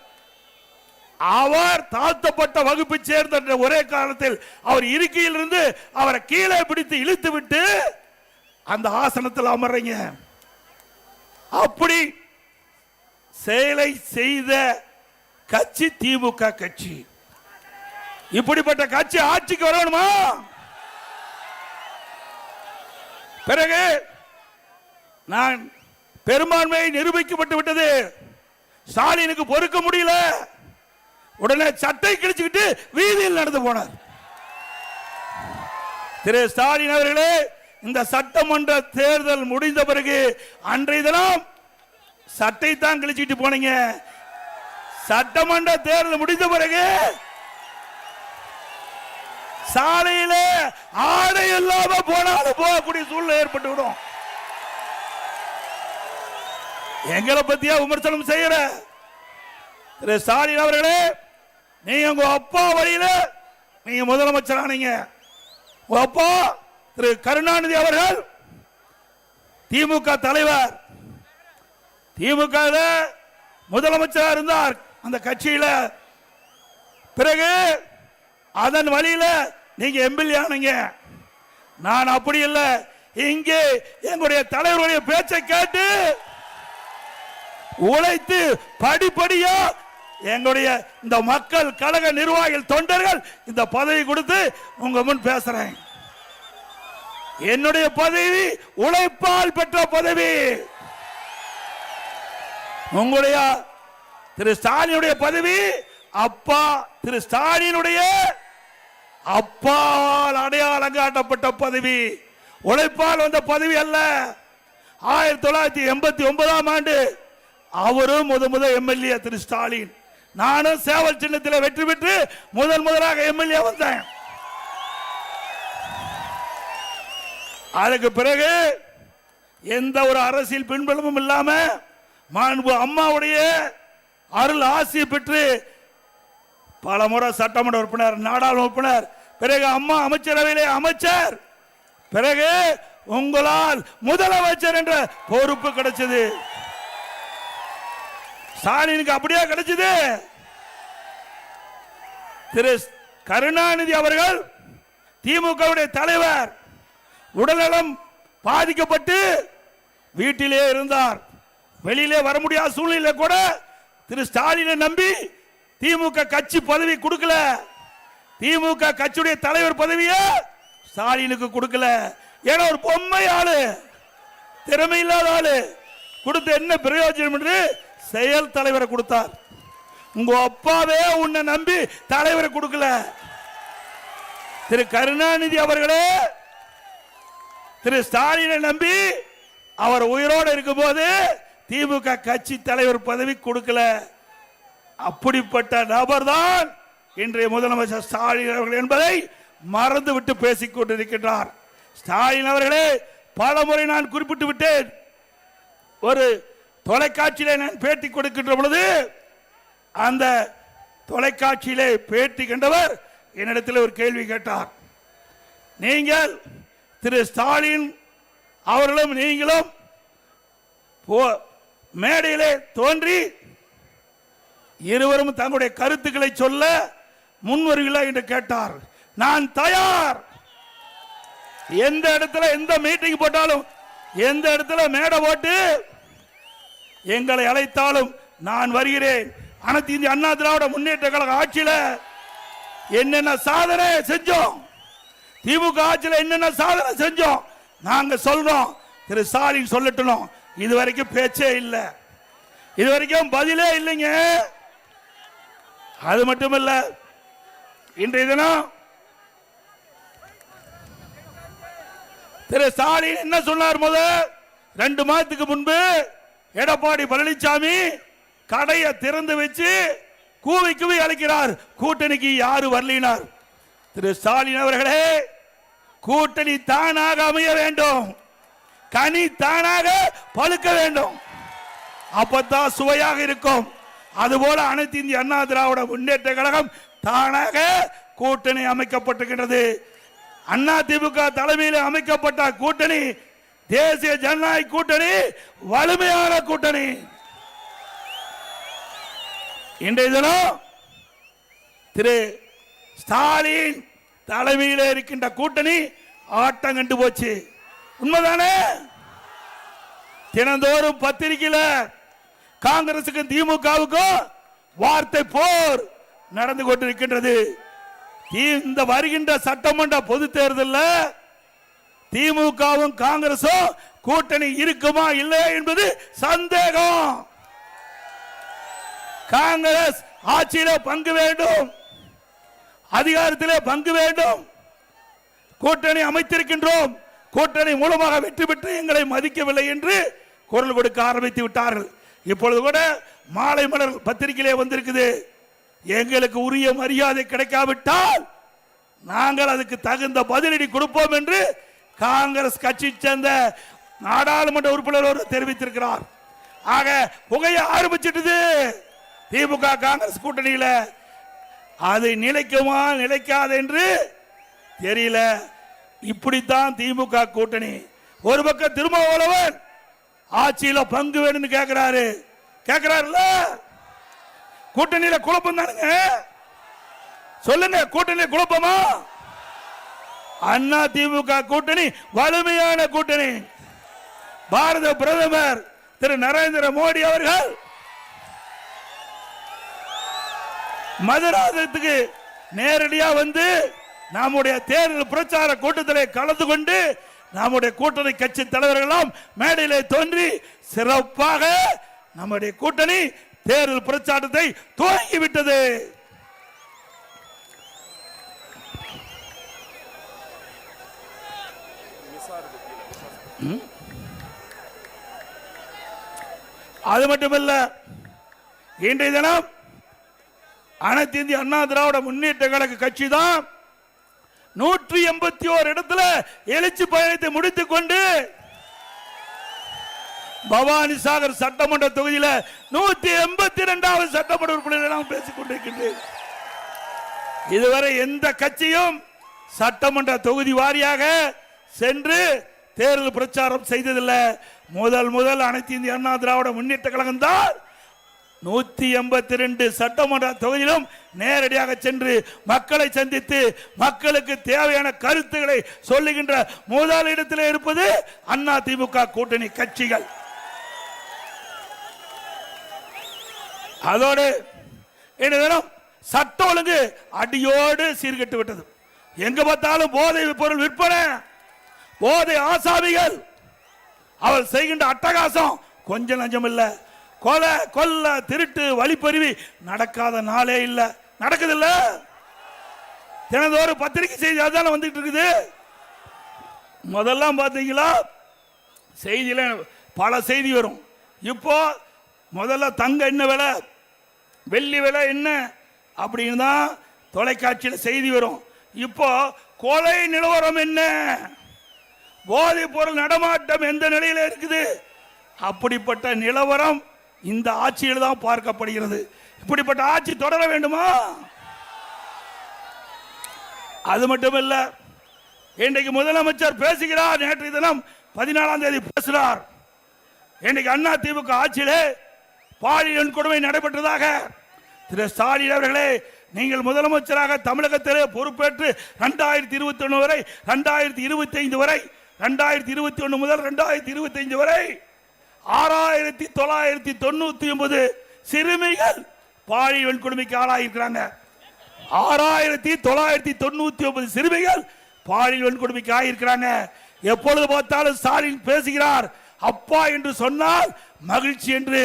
அவர் தாழ்த்தப்பட்ட வகுப்பை சேர்ந்த ஒரே காரணத்தில் அவர் இருக்கையில் இருந்து அவரை கீழே பிடித்து இழுத்து விட்டு அந்த ஆசனத்தில் அமர்றீங்க. அப்படி செயலை செய்த கட்சி திமுக கட்சி. இப்படிப்பட்ட கட்சி ஆட்சிக்கு வரணுமா? பிறகு நான் பெரும்பான்மையை நிரூபிக்கப்பட்டு விட்டது. ஸ்டாலினுக்கு பொறுக்க முடியல. உடனே சட்டை கிழிச்சுக்கிட்டு வீதியில் நடந்து போனார். திரு ஸ்டாலின் அவர்களே, இந்த சட்டமன்ற தேர்தல் முடிந்த பிறகு அன்றைய தினம் சட்டை தான் கிழிச்சிட்டு போனீங்க. சட்டமன்ற தேர்தல் முடிந்த பிறகு சாலையில ஆடை இல்லாம போனாலும் போகக்கூடிய சூழ்நிலை ஏற்பட்டு விடும். எங்களை பத்தியா விமர்சனம் செய்யற திரு ஸ்டாலின் அவர்களே, நீங்க உங்க அப்பா வழியில நீங்க முதலமைச்சர் ஆனீங்க. உங்க அப்பா திரு கருணாநிதி அவர்கள் திமுக தலைவர், திமுக முதலமைச்சராக இருந்தார் அந்த கட்சியில. பிறகு அதன் வழியில நீங்க எம்எல்ஏ ஆனீங்க. நான் அப்படி இல்லை. இங்கே எங்களுடைய தலைவருடைய பேச்சை கேட்டு உழைத்து படிப்படியா எங்களுடைய இந்த மக்கள் கழக நிர்வாகிகள் தொண்டர்கள் இந்த பதவி கொடுத்து உங்க முன் பேசுறேன். என்னுடைய பதவி உழைப்பால் பெற்ற பதவி. உங்களுடைய திரு ஸ்டாலினுடைய பதவி அப்பா திரு ஸ்டாலினுடைய அப்பால் அடையாளம் காட்டப்பட்ட பதவி, உழைப்பால் வந்த பதவி அல்ல. 1989ஆம் ஆண்டு அவரும் முதல் எம்எல்ஏ திரு ஸ்டாலின், நானும் சேவல் சின்னத்தில் வெற்றி பெற்று முதலாக எம்எல்ஏ வந்தேன். அதுக்கு பிறகு எந்த ஒரு அரசியல் பின்புலமும் இல்லாம மாண்பு அம்மாவுடைய அருள் ஆசி பெற்று பல முறை சட்டமன்ற உறுப்பினர், நாடாளுமன்ற உறுப்பினர், பிறகு அம்மா அமைச்சரவையிலே அமைச்சர், பிறகு உங்களால் முதலமைச்சர் என்ற பொறுப்பு கிடைச்சது. ஸ்டாலினுக்கு அப்படியே கிடைச்சது. திரு கருணாநிதி அவர்கள் திமுக தலைவர், உடல்நலம் பாதிக்கப்பட்டு வீட்டிலே இருந்தார். வெளியிலே வர முடியாத சூழ்நிலை கூட திரு ஸ்டாலினை நம்பி திமுக கட்சி பதவி கொடுக்கல. திமுக கட்சியுடைய தலைவர் பதவியை ஸ்டாலினுக்கு கொடுக்கல. ஏன்னா ஒரு பொம்மை ஆளு, திறமை இல்லாத ஆளு, கொடுத்த என்ன பிரயோஜனம் என்று செயல் தலைவரை கொடுத்தார். உங்க அப்பாவே உன்னை நம்பி தலைவரை கொடுக்கல. திரு கருணாநிதி அவர்களே திரு ஸ்டாலினை நம்பி அவர் உயிரோடு இருக்கும் போது திமுக கட்சி தலைவர் பதவி கொடுக்கல. அப்படிப்பட்ட நபர் தான் இன்றைய முதலமைச்சர் ஸ்டாலின் அவர்கள் என்பதை மறந்துவிட்டு பேசிக் கொண்டிருக்கின்றார். ஸ்டாலின் அவர்களே, பல முறை நான் குறிப்பிட்டு விட்டேன். ஒரு தொலைக்காட்சியிலே நான் பேட்டி கொடுக்கின்ற பொழுது அந்த தொலைக்காட்சியிலே பேட்டி கண்டவர் என்னிடத்தில் ஒரு கேள்வி கேட்டார். நீங்கள் திரு ஸ்டாலின் அவர்களும் நீங்களும் மேடையிலே தோன்றி இருவரும் தங்களுடைய கருத்துக்களை சொல்ல முன்வருகிறா என்று கேட்டார். நான் தயார். எந்த இடத்துல எந்த மீட்டிங் போட்டாலும், எந்த இடத்துல மேடை போட்டு எங்களை அழைத்தாலும் நான் வருகிறேன். அனைத்து இந்திய அண்ணா திராவிட முன்னேற்ற கழக ஆட்சியில என்னென்ன சாதனை செஞ்சோம், திமுக ஆட்சியில் என்னென்ன சாதனை செஞ்சோம் நாங்க சொல்றோம். திரு ஸ்டாலின் சொல்லட்டும். இதுவரைக்கும் பேச்சே இல்லை, இதுவரைக்கும் பதிலே இல்லைங்க. அது மட்டுமல்ல, இன்றைய தினம் திரு ஸ்டாலின் என்ன சொன்னார்? 2 மாதத்துக்கு முன்பு எடப்பாடி பழனிசாமி கடையை திறந்து வச்சு கூவி கூவி அழைக்கிறார், கூட்டணிக்கு யாரு வரலினார். திரு ஸ்டாலின் அவர்களே, கூட்டணி தானாக அமைய வேண்டும், கனி தானாக பழுக்க வேண்டும், அப்பதான் சுவையாக இருக்கும். அதுபோல அனைத்து இந்திய அண்ணா திராவிட முன்னேற்ற கழகம் தானாக கூட்டணி அமைக்கப்பட்டிருக்கிறது. அண்ணா திமுக தலைமையில் அமைக்கப்பட்ட கூட்டணி தேசிய ஜனநாயக கூட்டணி, வலிமையான கூட்டணி. இன்றைய தினம் திரு ஸ்டாலின் தலைமையில் இருக்கின்ற கூட்டணி ஆட்டம் கண்டு போச்சு. உண்மைதானே? தினந்தோறும் பத்திரிகையில் காங்கிரசுக்கும் திமுகவுக்கும் வார்த்தை போர் நடந்து கொண்டிருக்கின்றது. இந்த வருகின்ற சட்டமன்ற பொது தேர்தலில் திமுகவும் காங்கிரசும் கூட்டணி இருக்குமா இல்லை என்பது சந்தேகம். காங்கிரஸ் ஆட்சியிலே பங்கு வேண்டும், அதிகாரத்திலே பங்கு வேண்டும். கூட்டணி அமைத்திருக்கின்றோம், கூட்டணி மூலமாக வெற்றி பெற்று எங்களை மதிக்கவில்லை என்று குரல் கொடுக்க ஆரம்பித்து விட்டார்கள். இப்பொழுது கூட மாலை மலர் பத்திரிகையிலே வந்திருக்குது, எங்களுக்கு உரிய மரியாதை கிடைக்காவிட்டால் நாங்கள் அதுக்கு தகுந்த பதிலடி கொடுப்போம் என்று காங்கிரஸ் கட்சி சேர்ந்த நாடாளுமன்ற உறுப்பினர் தெரிவித்திருக்கிறார். ஆக புகைய ஆரம்பிச்சிட்டது திமுக காங்கிரஸ் கூட்டணியில். அது நிலைக்குமா நிலைக்காது என்று தெரியல. இப்படித்தான் திமுக கூட்டணி. ஒரு பக்கம் திருமாவளவன் ஆட்சியில பங்கு வேணும்னு கேட்கிறாருல்ல. கூட்டணியில குழப்பம் தானுங்க. சொல்லுங்க, கூட்டணியில குழப்பமா? அண்ணா திமுக கூட்டணி வலிமையான கூட்டணி. பாரத பிரதமர் திரு நரேந்திர மோடி அவர்கள் மதுராந்தகத்துக்கு நேரடியா வந்து நம்முடைய தேர்தல் பிரச்சார கூட்டத்தில் கலந்து கொண்டு நம்முடைய கூட்டணி கட்சி தலைவர்களும் மேடையிலே தோன்றி சிறப்பாக நம்முடைய கூட்டணி தேர்தல் பிரச்சாரத்தை துவங்கிவிட்டது. அது மட்டுமல்ல, இன்றைய தினம் அனைத்து இந்திய அண்ணா திராவிட முன்னேற்ற கழக கட்சி தான் 181 இடத்துல எழுச்சி பயணத்தை முடித்துக் கொண்டு பவானி சாகர் சட்டமன்ற தொகுதியில் 182வது சட்டமன்ற உறுப்பினர்கள் பேசிக் கொண்டிருக்கின்றேன். இதுவரை எந்த கட்சியும் சட்டமன்ற தொகுதி வாரியாக சென்று தேர்தல் பிரச்சாரம் செய்ததில்லை. முதல் அனைத்து இந்திய அண்ணா திராவிட முன்னேற்ற கழகம் தான் 182 சட்டமன்ற தொகுதியிலும் நேரடியாக சென்று மக்களை சந்தித்து மக்களுக்கு தேவையான கருத்துக்களை சொல்லுகின்ற முதல் இடத்தில் இருப்பது அண்ணா திமுக கூட்டணி கட்சிகள். அதோடு சட்ட ஒழுங்கு அடியோடு சீர்கெட்டு விட்டது. எங்க பார்த்தாலும் போதை பொருள் விற்பனை, போதை ஆசாமிகள், அவர் செய்கின்ற அட்டகாசம் கொஞ்சம் நஞ்சம் இல்ல. கொலை கொல்ல திருட்டு வழிப்பறிவி நடக்காத நாளே இல்ல. நடக்குது இல்ல? தினந்தோறும் பத்திரிகை செய்தி அதான வந்துட்டு இருக்குது. முதல்லாம் பாத்தீங்களா செய்தியில பல செய்தி வரும். இப்போ முதல்ல தங்க என்ன விலை, வெள்ளி விலை என்ன அப்படின்னு தான் தொலைக்காட்சியில் செய்தி வரும். இப்போ கொலை நிலவரம் என்ன, போதைப் பொருள் நடமாட்டம் எந்த நிலையில் இருக்குது, அப்படிப்பட்ட நிலவரம் இந்த ஆட்சியில் தான் பார்க்கப்படுகிறது. இப்படிப்பட்ட ஆட்சி தொடர வேண்டுமா? அது மட்டுமல்ல, இன்றைக்கு முதலமைச்சர் பேசுகிறார். நேற்றைய தினம் 14ஆம் தேதி பேசுகிறார். இன்றைக்கு அண்ணா திமுக ஆட்சியிலே பாலியல் கொடுமை நடைபெற்றதாக திரு ஸ்டாலின் அவர்களே, நீங்கள் முதலமைச்சராக தமிழகத்திலே பொறுப்பேற்று 2021 வரை 2025 வரை 2021 முதல் 2025 வரை 6999 சிறுமிகள் பாலியல் கொடுமைக்கு ஆளாயிருக்கிறாங்க. 6999 சிறுமிகள் பாலியல் கொடுமைக்கு ஆகியிருக்கிறாங்க. எப்பொழுது பார்த்தாலும் ஸ்டாலின் பேசுகிறார் அப்பா என்று சொன்னால் மகிழ்ச்சி என்று.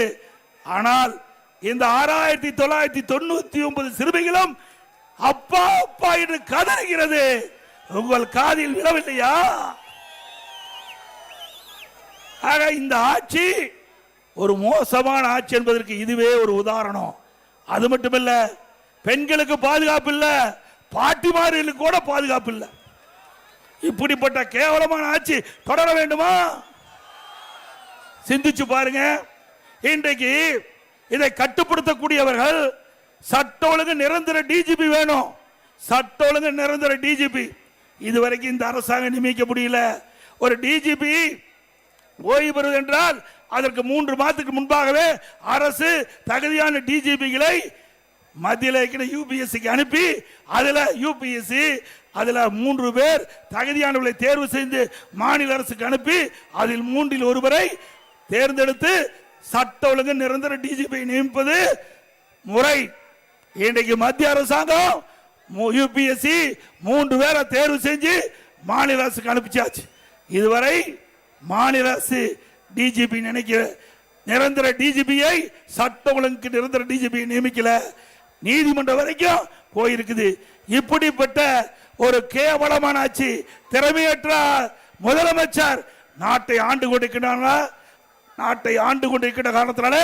ஆனால் இந்த 6999 சிறுமிகளும் அப்பா அப்பா என்று கதறுகிறது. உங்கள் காதில் விழவில்லையா? ஆக இந்த ஆட்சி ஒரு மோசமான ஆட்சி என்பதற்கு இதுவே ஒரு உதாரணம். அது மட்டுமல்ல, பெண்களுக்கு பாதுகாப்பு இல்ல, பாட்டிமார்களுக்கு கூட பாதுகாப்பு இல்ல. இப்படிப்பட்ட கேவலமான ஆட்சி தொடர வேண்டுமா? சிந்திச்சு பாருங்க. இன்றைக்கு இதை கட்டுப்படுத்தக்கூடியவர்கள் சட்ட ஒழுங்கு நிரந்தர டிஜிபி வேணும். சட்ட ஒழுங்கு நிரந்தர டிஜிபி இதுவரைக்கும் இந்த அரசாங்கம் நியமிக்க முடியல. ஒரு டிஜிபி ஓய்வு பெறுவது என்றால் அதற்கு 3 மாதத்துக்கு முன்பாகவே அரசு தகுதியான டிஜிபிகளை மத்தியில் இருக்கிற யூபிஎஸ்சிக்கு அனுப்பி அதுல யூபிஎஸ்சி அதுல 3 பேர் தகுதியானவர்களை தேர்வு செய்து மாநில அரசுக்கு அனுப்பி அதில் 3இல் ஒருவரை தேர்ந்தெடுத்து சட்ட ஒழுங்கு நிரந்தர டிஜிபி நியமிப்பது முறை. இன்றைக்கு மத்திய அரசாங்கம் யூபிஎஸ்சி 3 பேரை தேர்வு செஞ்சு மாநில அரசுக்கு அனுப்பிச்சாச்சு. இதுவரை மாநில அரசு டிஜிபி நினைக்கிற நிரந்தர டிஜிபியை சட்ட ஒழுங்கு நிரந்தர டிஜிபியை நியமிக்கல, நீதிமன்றம் வரைக்கும் போயிருக்குது. இப்படிப்பட்ட ஒரு கேவலமான ஆட்சி, திறமையற்ற முதலமைச்சர் நாட்டை ஆண்டு கொண்டிருக்கிறாங்களா? நாட்டை ஆண்டு கொண்டிருக்கிற காரணத்தினால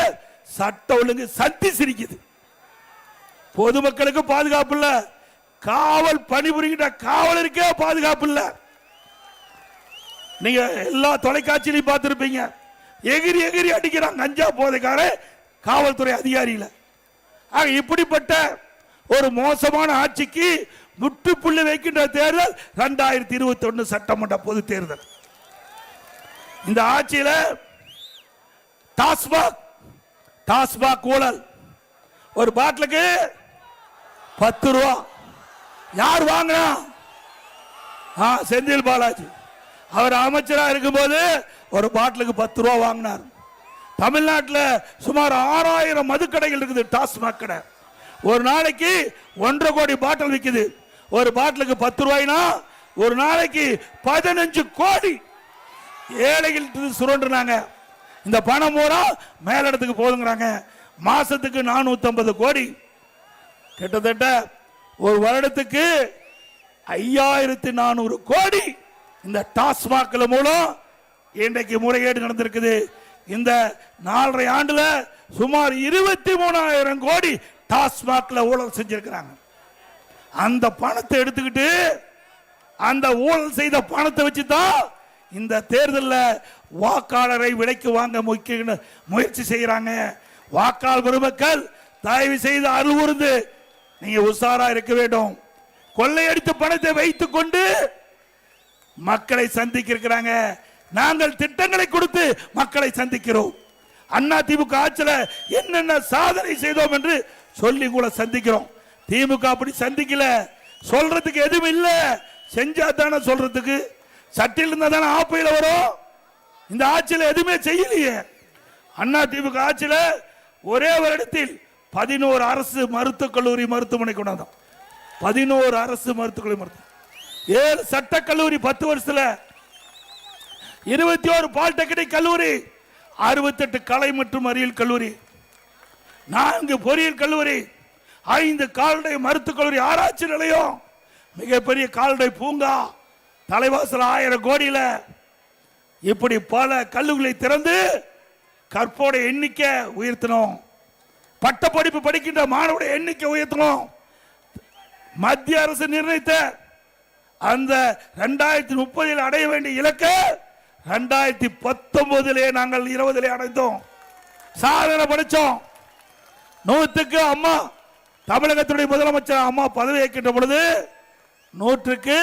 சட்ட ஒழுங்கு சந்தி சிரிக்குது. பொதுமக்களுக்கு பாதுகாப்பு இல்ல, காவல் பணிபுரிகின்ற காவலருக்கே பாதுகாப்பு இல்ல. நீங்க எல்லா தொலைக்காட்சியிலையும் பார்த்திருப்பீங்க, எகிரி எகிரி அடிக்கிறான் கஞ்சா போதைக்கார காவல்துறை அதிகாரியில. இப்படிப்பட்ட ஒரு மோசமான ஆட்சிக்கு முற்றுப்புள்ளி வைக்கின்ற தேர்தல் 2021 சட்டமன்ற பொது தேர்தல். இந்த ஆட்சியில டாஸ்மாக் ஊழல், ஒரு பாட்டிலுக்கு 10 ரூபா. யார் வாங்கினா? செந்தில் பாலாஜி. அவர் அமைச்சராக இருக்கும்போது ஒரு பாட்டிலுக்கு 10 ரூபா வாங்கினார். தமிழ்நாட்டில் சுமார் 6000 மதுக்கடைகள் இருக்குது, டாஸ்மாக் கடை. ஒரு நாளைக்கு 1.5 கோடி பாட்டில் விற்குது. ஒரு பாட்டிலுக்கு 10 ரூபாய்னா ஒரு நாளைக்கு 15 கோடி ஏழைகள் சுரண்டுனாங்க. இந்த பணம் பூரா மேலிடத்துக்கு போதுங்கிறாங்க. மாசத்துக்கு 450 கோடி, கிட்டத்தட்ட ஒரு வருடத்துக்கு 5400 கோடி இந்த டாஸ்மாக் மூலம் இன்றைக்கு முறைகேடு நடந்திருக்குது. இந்த 4.5 ஆண்டுல சுமார் 23,000 கோடி டாஸ்மாக்ல ஊழல் செஞ்சிருக்கிறாங்க. அந்த பணத்தை எடுத்துக்கிட்டு அந்த ஊழல் செய்த பணத்தை வச்சுதான் இந்த தேர்தலில் வாக்காளரை விலைக்கு வாங்க முயற்சி செய்யறாங்க. வாக்காளர் பெருமக்கள் தயவு செய்து அருள்வூர்ந்து நீங்க உஷாரா இருக்க வேண்டும். கொள்ளையடித்த பணத்தை வைத்துக் கொண்டு மக்களை சந்திக்க இருக்கிறாங்க. நாங்கள் திட்டங்களை கொடுத்து மக்களை சந்திக்கிறோம். அண்ணா திமுக ஆட்சியில் என்னென்ன சாதனை செய்தோம் என்று சொல்லி கூட சந்திக்கிறோம். திமுக அப்படி சந்திக்கல, சொல்றதுக்கு எதுவும் இல்ல, செஞ்சா தானே சொல்றதுக்கு. சட்டில் இருந்தா தானே ஆப்பையில் வரும். இந்த ஆட்சியில் எதுவுமே செய்யலையே. அண்ணா திமுக ஆட்சியில் ஒரே வருடத்தில் 11 அரசு மருத்துவக் கல்லூரி மருத்துவமனை கொண்டாந்தோம். 11 அரசு மருத்துவக் கல்லூரி, 7 சட்டக்கல்லூரி 10 வருஷத்துல, 21 பாலிடெக்னிக் கல்லூரி, 68 கலை மற்றும் அறிவியல் கல்லூரி, 4 பொறியியல் கல்லூரி, 5 கால்நடை மருத்துவக் கல்லூரி ஆராய்ச்சி நிலையம், மிகப்பெரிய கால்நடை பூங்கா, தலைவாசல் 1000 கோடியில, இப்படி பல கல்லூரிகளை திறந்து கற்போட எண்ணிக்கை உயர்த்தணும். பட்ட படிப்பு படிக்கின்ற மாணவருடைய எண்ணிக்கை உயர்த்தணும். மத்திய அரசு நிர்ணயித்த அந்த 2030 அடைய வேண்டிய இலக்கை 2019 நாங்கள் 20 அடைந்தோம். சாதனை படிச்சோம். 100க்கு அம்மா தமிழகத்துடைய முதலமைச்சர் அம்மா பதவி ஏற்கின்ற பொழுது 100க்கு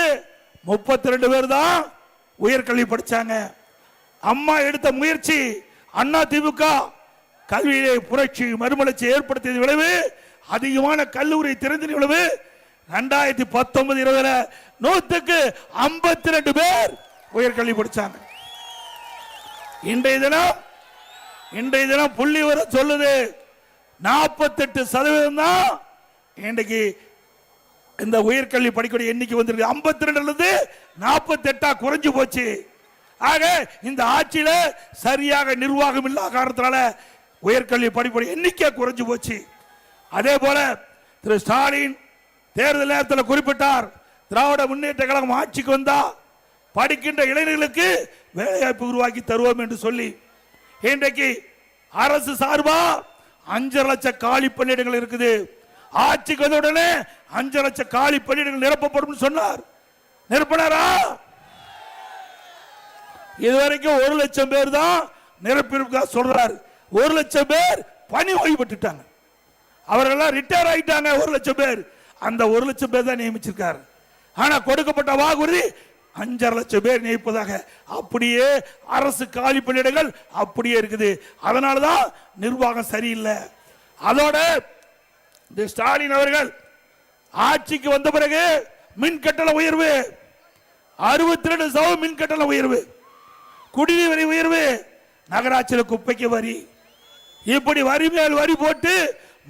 32 பேர் தான் உயர்கல்வி படிச்சாங்க. அம்மா எடுத்த முயற்சி, அண்ணா திமுக கல்வியிலே புரட்சி மறுமலர்ச்சி ஏற்படுத்திய விளைவு, அதிகமான கல்லூரி திறந்த விளைவு 2019-20 100க்கு 52 பேர் உயர்கல்வி படிச்சாங்க. இன்றைய தினம் புள்ளி வர சொல்லுது 48% தான் இன்றைக்கு இந்த உயர்கல்வி படிக்கக்கூடிய எண்ணிக்கை வந்திருக்கு. 52 48 குறைஞ்சு போச்சு. ஆக இந்த ஆட்சியில சரியாக நிர்வாகம் இல்லாத காரணத்தினால உயர்கல்வி படிப்புடைய எண்ணிக்கை குறைஞ்சு போச்சு. அதே போல திரு ஸ்டாலின் தேர்தல் நேரத்தில் குறிப்பிட்டார், திராவிட முன்னேற்ற கழகம் ஆட்சிக்கு வந்தா படிக்கின்ற இளைஞர்களுக்கு வேலைவாய்ப்பு உருவாக்கி தருவோம் என்று சொல்லி இன்றைக்கு அரசு சார்பா 5 லட்சம் காலி பணியிடங்கள் இருக்குது. ஆட்சிக்கு வந்த உடனே 5 லட்சம் காலி பணியிடங்கள் நிரப்பப்படும் சொன்னார். நிரப்பினாரா? இதுவரைக்கும் 1 லட்சம் பேர் தான் நிரப்பியிருக்கா சொல்றாரு. 1 லட்சம் பேர் பணி ஓய்வு பெற்றுட்டாங்க. அவரெல்லாம் ரிட்டையர் ஆயிட்டாங்க. 1 லட்சம் பேர், அந்த 1 லட்சம் பேர் தான் நியமிச்சிருக்காரு. ஆனா கொடுக்கப்பட்ட வாக்குறுதி 5 லட்சம் பேர் நியமிப்பதாக. அப்படியே அரசு காலி பணியிடங்கள் அப்படியே இருக்குது. அதனாலதான் நிர்வாகம் சரியில்லை. அதோட இந்த ஸ்டாலின் அவர்கள் ஆட்சிக்கு வந்த பிறகு மின் கட்டண உயர்வு 62% மின் கட்டண உயர்வு, குடிநீர் வரி உயர்வு, நகராட்சியில் குப்பைக்கு வரி, இப்படி வரி மேல் வரி போட்டு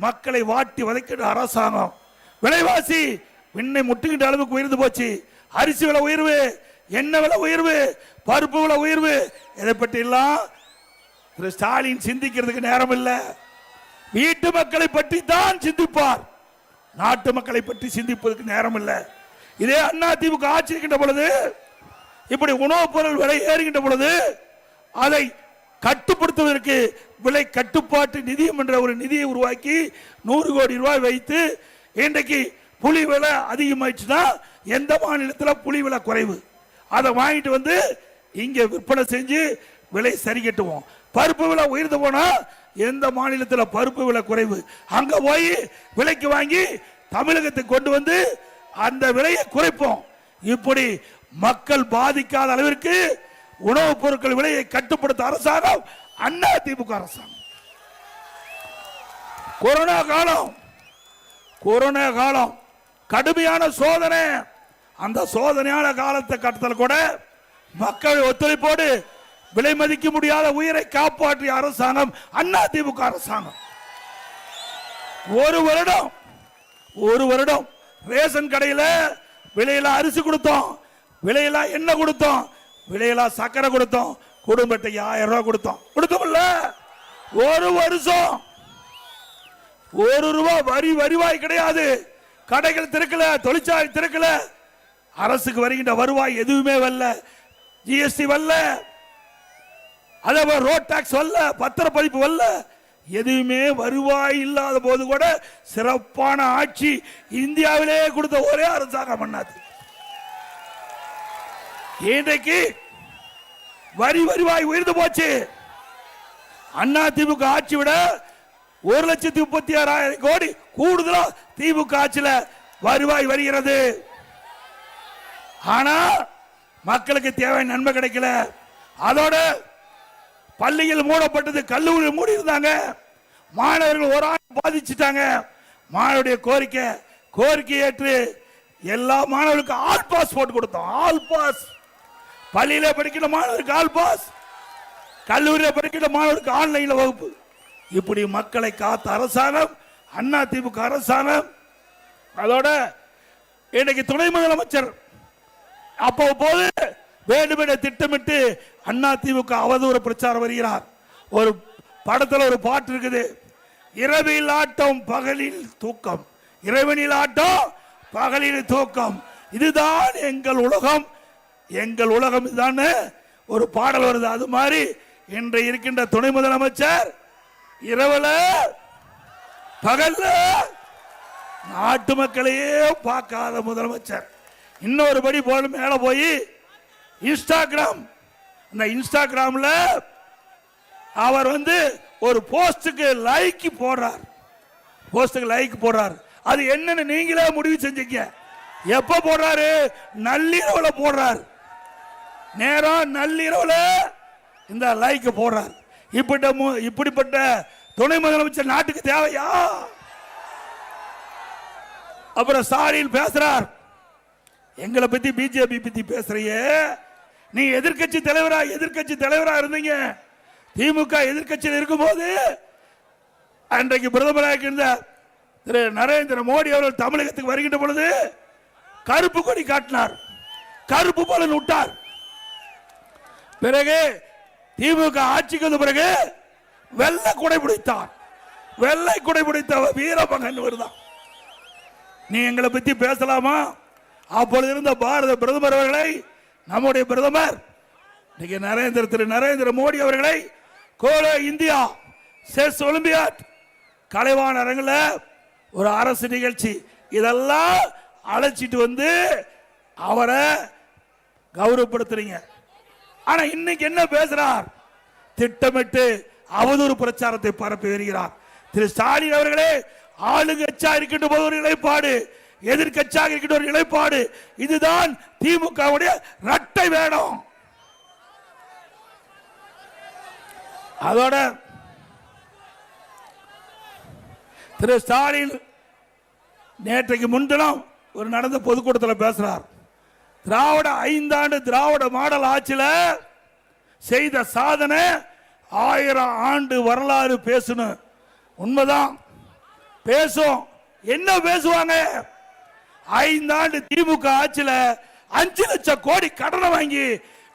மக்களை வாட்டி வதைக்கிற அரசாங்கம். விலைவாசி விண்ணை முட்டுகின்ற அளவுக்கு உயர்ந்து போச்சு. அரிசி விலை உயர்வு, எண்ணெய் விலை உயர்வு, பருப்பு விலை உயர்வு, இதை பற்றி எல்லாம் திரு ஸ்டாலின் சிந்திக்கிறதுக்கு நேரம் இல்லை. வீட்டு மக்களை பற்றி தான் சிந்திப்பார், நாட்டு மக்களை பற்றி சிந்திப்பதற்கு நேரம் இல்லை. இதே அதிமுக ஆட்சி இருக்கின்ற பொழுது இப்படி உணவுப் பொருள் விலை ஏறுகின்ற பொழுது அதை கட்டுப்படுத்துவதற்கு விலை கட்டுப்பாட்டு நிதியம் என்ற ஒரு நிதியை உருவாக்கி 100 கோடி ரூபாய் வைத்து இன்றைக்கு புளி விலை அதிகமாயிடுச்சுன்னா எந்த மாநிலத்தில் புளி விலை குறைவு அதை வாங்கிட்டு வந்து இங்க விற்பனை செஞ்சு விலை சரி கட்டுவோம். பருப்பு விலை உயர்ந்து போனா எந்த மாநிலத்தில் பருப்பு விலை குறைவு அங்க போய் விலைக்கு வாங்கி தமிழகத்துக்கு கொண்டு வந்து அந்த விலையை குறைப்போம். இப்படி மக்கள் பாதிக்காத அளவிற்கு உணவுப் பொருட்கள் விலையை கட்டுப்படுத்த அரசாங்கம் அதிமுக அரசாங்கம். கொரோனா காலம் கடுமையான சோதனை. அந்த சோதனையான காலத்தை கட்டத்தில் கூட மக்கள் ஒத்துழைப்போடு விலை மதிக்க முடியாத உயிரை காப்பாற்றிய அரசாங்கம் அதிமுக அரசாங்கம். ஒரு வருடம் ரேஷன் கடையில் விலையில அரிசி கொடுத்தோம், விலையில எண்ணெய் கொடுத்தோம், விலையில சக்கரை கொடுத்தோம், குடும்பத்துக்கு 1000 ரூபாய் கொடுத்தோம்ல. ஒரு வருஷம் 1 ரூபாய் வருவாய் கிடையாது. கடைகள் திறக்கல, தொழிற்சாலை திறக்கல, அரசுக்கு வருகின்ற வருவாய் எதுவுமே வரல. ஜிஎஸ்டி வரல, அதே ரோட் டாக்ஸ் வரல, பத்திரப்பதிப்பு வரல, எதுவுமே வருவாய் இல்லாத போது கூட சிறப்பான ஆட்சி இந்தியாவிலே கொடுத்த ஒரே அரசாங்கம் அண்ணாதிமுக. இன்றைக்கு வருவாய் உயர்ந்து போச்சு. அதிமுக ஆட்சி விட 1,36,000 கோடி கூடுதலா திமுக ஆட்சியில வருவாய் வருகிறது. ஆனா மக்களுக்கு தேவையான நன்மை கிடைக்கல. அதோட பள்ளிகள் மூடப்பட்டது, கல்லூரி மூடி இருந்தாங்க, மாணவர்கள் ஒரு ஆண்டு பாதிச்சுட்டாங்க. மாணவருடைய கோரிக்கை ஏற்று எல்லா மாணவர்களுக்கும் ஆல் பாஸ் போட்டு கொடுத்தோம். ஆல் பாஸ், பள்ளியில படிக்கிற மாணவருக்கு ஆல் பாஸ், கல்லூரியில் படிக்கிற மாணவருக்கு ஆன்லைன்ல வகுப்பு. இப்படி மக்களை காத்த அரசாங்கம் அதிமுக அரசாங்கம். அதோட இன்னைக்கு துணை முதலமைச்சர் அப்போது வேண்டுமென திட்டமிட்டு அதிமுக அவதூறு பிரச்சாரம் வருகிறார். ஒரு படத்தில் ஒரு பாட்டு இருக்குது, இரவில் ஆட்டம் பகலில் தூக்கம், இரவனில் ஆட்டம் பகலில் தூக்கம், இதுதான் எங்கள் உலகம், எங்கள் உலகம் இதுதான் ஒரு பாடல் வருது. அது மாதிரி இன்று இருக்கின்ற துணை முதலமைச்சர் இரவுல பகல்ல நாட்டு மக்களையே பார்க்காத முதலமைச்சர். இன்னொரு படி போல மேல போய் இன்ஸ்டாகிராம், அந்த இன்ஸ்டாகிராம்ல அவர் ஒரு போஸ்டுக்கு லைக் போடுறார். அது என்னன்னு நீங்களே முடிவு செஞ்சீங்க. எப்ப போடுறாரு? நள்ளிரவுல போடுறார். நேரம் நள்ளிரவுல இந்த லைக் போடுறார். இப்படிப்பட்ட துணை முதலமைச்சர் நாட்டுக்கு தேவையா? அப்புறம் ஸ்டாலின் பேசுறார், எங்களை பத்தி பிஜேபி பத்தி பேசுறியே, நீ எதிர்கட்சி தலைவரா இருந்தீங்க. திமுக எதிர்கட்சியில் இருக்கும்போது அன்றைக்கு பிரதமராக இருந்த திரு நரேந்திர மோடி அவர்கள் தமிழகத்துக்கு வருகின்ற பொழுது கருப்பு கொடி காட்டினார், கருப்பு பலன் விட்டார். பிறகு திமுக ஆட்சிக்கு வந்த பிறகு வெள்ளை குடை பிடித்தார். வெள்ளை குடை பிடித்த வீரமகன் வருதான். நீ எங்களை பத்தி பேசலாமா? அப்பொழுது இருந்த பாரத பிரதமர் அவர்களை, நம்முடைய பிரதமர் திரு நரேந்திர மோடி அவர்களை கோலோ இந்தியா செஸ் ஒலிம்பியாட் கலைவாணர் அரங்கில் ஒரு அரசு நிகழ்ச்சி இதெல்லாம் அழைச்சிட்டு அவரை கௌரவப்படுத்துறீங்க. ஆனா இன்னைக்கு என்ன பேசுறார்? திட்டமிட்டு அவதூறு பிரச்சாரத்தை பரப்பி வருகிறார். திரு ஸ்டாலின் அவர்களே, ஆளுங்கட்சியா இருக்கின்ற போது ஒரு நிலைப்பாடு, எதிர்கட்சியாக இருக்கின்ற ஒரு நிலைப்பாடு, இதுதான் திமுகவுடைய இரட்டை வேடம். அதோட திரு ஸ்டாலின் நேற்றைக்கு முன்தினம் ஒரு நடந்த பொதுக்கூட்டத்தில் பேசுறார். திராவிட 5 ஆண்டு திராவிட மாடல் ஆட்சியில் செய்த சாதனை 1000 ஆண்டு வரலாறு பேசணும். உண்மைதான் பேசும். என்ன பேசுவாங்க? 5 ஆண்டு திமுக ஆட்சியில் 5 லட்சம் கோடி கடனை வாங்கி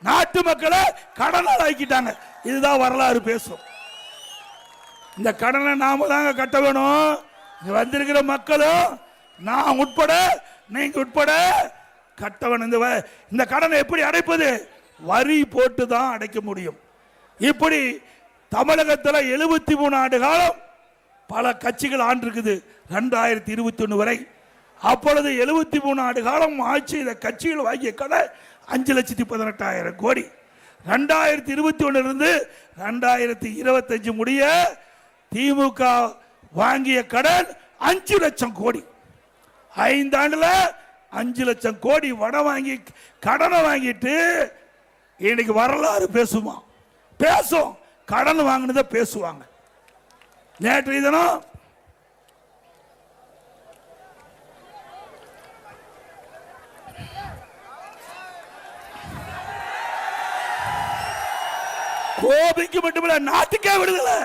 நாட்டு மக்களை கடனால் ஆக்கிட்டாங்க. இதுதான் வரலாறு பேசும். இந்த கடனை நாம தாங்க கட்ட வேணும். வந்திருக்கிற மக்களும் நான் உட்பட நீங்க உட்பட கட்டவன். இந்த கடனை எப்படி அடைப்பது? வரி போட்டு தான் அடைக்க முடியும். இப்படி தமிழகத்தில் 73 ஆண்டு காலம் பல கட்சிகள் ஆண்டிருக்குது 2021 வரை. அப்பொழுது 73 ஆண்டு காலம் ஆட்சி இந்த கட்சிகள் வாங்கிய கடன் 5,18,000 கோடி. 2021 இருந்து 2025 முடிய திமுக வாங்கிய கடன் 5 லட்சம் கோடி. 5 ஆண்டுல 5 லட்சம் கோடி வடை வாங்கி கடனை வாங்கிட்டு இன்னைக்கு வரலாறு பேசுமா? பேசும். கடன் வாங்கினதை பேசுவாங்க. நேற்று தினம் கோபிக்கு மட்டுமில்ல நாட்டுக்கே விடுதலை.